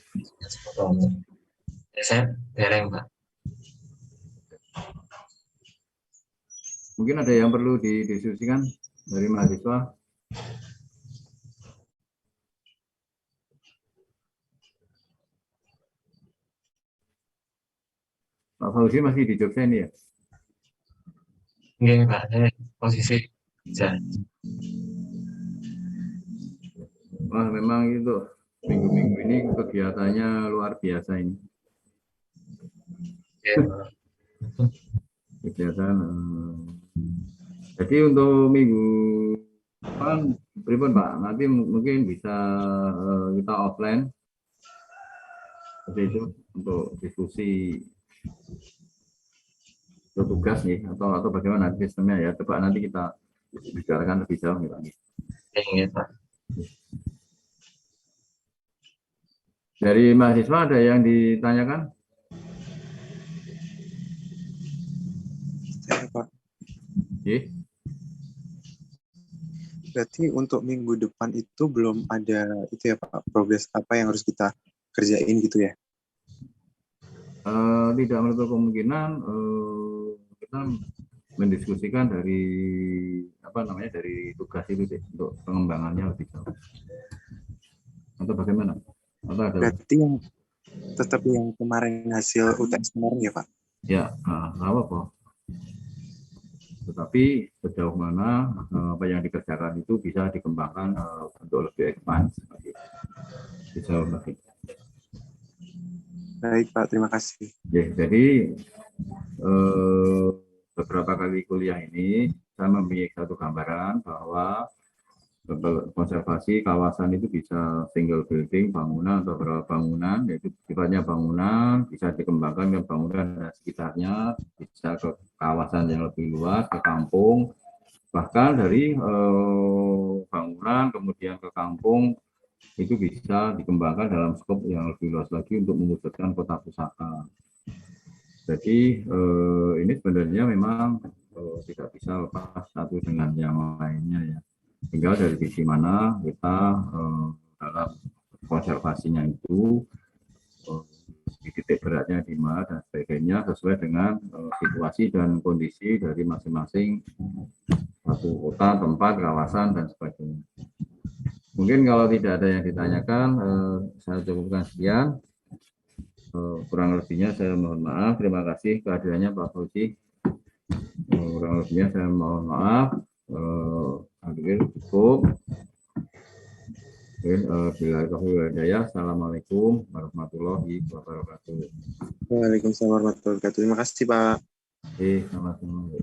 Ya, saya dereng Pak. Mungkin ada yang perlu didiskusikan dari mahasiswa. Pak Fauzi masih di Jogja ini ya? Nggih Pak, saya posisi kerja. Wah, memang itu minggu-minggu ini kegiatannya luar biasa ini. Ya, Pak. Kegiatan. Jadi untuk minggu depan, pripun Pak? Nanti mungkin bisa kita offline. Seperti itu untuk diskusi tugas nih atau bagaimana sistemnya ya, coba nanti kita bicarakan lebih jauh nih Pak. Iya Pak. Dari mahasiswa ada yang ditanyakan? Ya, Pak. Berarti untuk minggu depan itu belum ada itu ya Pak, progres apa yang harus kita kerjain gitu ya? Tidak menutup kemungkinan kita mendiskusikan dari dari tugas itu deh, untuk pengembangannya lebih jauh. Atau bagaimana? Atau ada? Berarti yang tetap yang kemarin hasil UTS kemarin ya Pak? Ya, apa? Tetapi sejauh mana apa yang dikerjakan itu bisa dikembangkan untuk lebih advance, bisa lebih. Baik Pak, terima kasih. Ya, jadi beberapa kali kuliah ini saya mempunyai satu gambaran bahwa konservasi kawasan itu bisa single building bangunan atau beberapa bangunan, yaitu sifatnya bangunan bisa dikembangkan ke bangunan dan sekitarnya, bisa ke kawasan yang lebih luas, ke kampung, bahkan dari bangunan kemudian ke kampung itu bisa dikembangkan dalam skop yang lebih luas lagi untuk mewujudkan kota pusaka. Jadi ini sebenarnya memang tidak bisa lepas satu dengan yang lainnya ya. Tinggal dari sisi mana kita dalam konservasinya itu di titik beratnya di mana dan sebagainya sesuai dengan situasi dan kondisi dari masing-masing satu kota, tempat, kawasan dan sebagainya. Mungkin kalau tidak ada yang ditanyakan, saya cukupkan sekian. Kurang lebihnya saya mohon maaf. Terima kasih kehadirannya Pak Fauzi. Kurang lebihnya saya mohon maaf. Akhir cukup. Bila hidayah. Assalamualaikum warahmatullahi wabarakatuh. Waalaikumsalam warahmatullahi wabarakatuh. Terima kasih Pak. Sama-sama.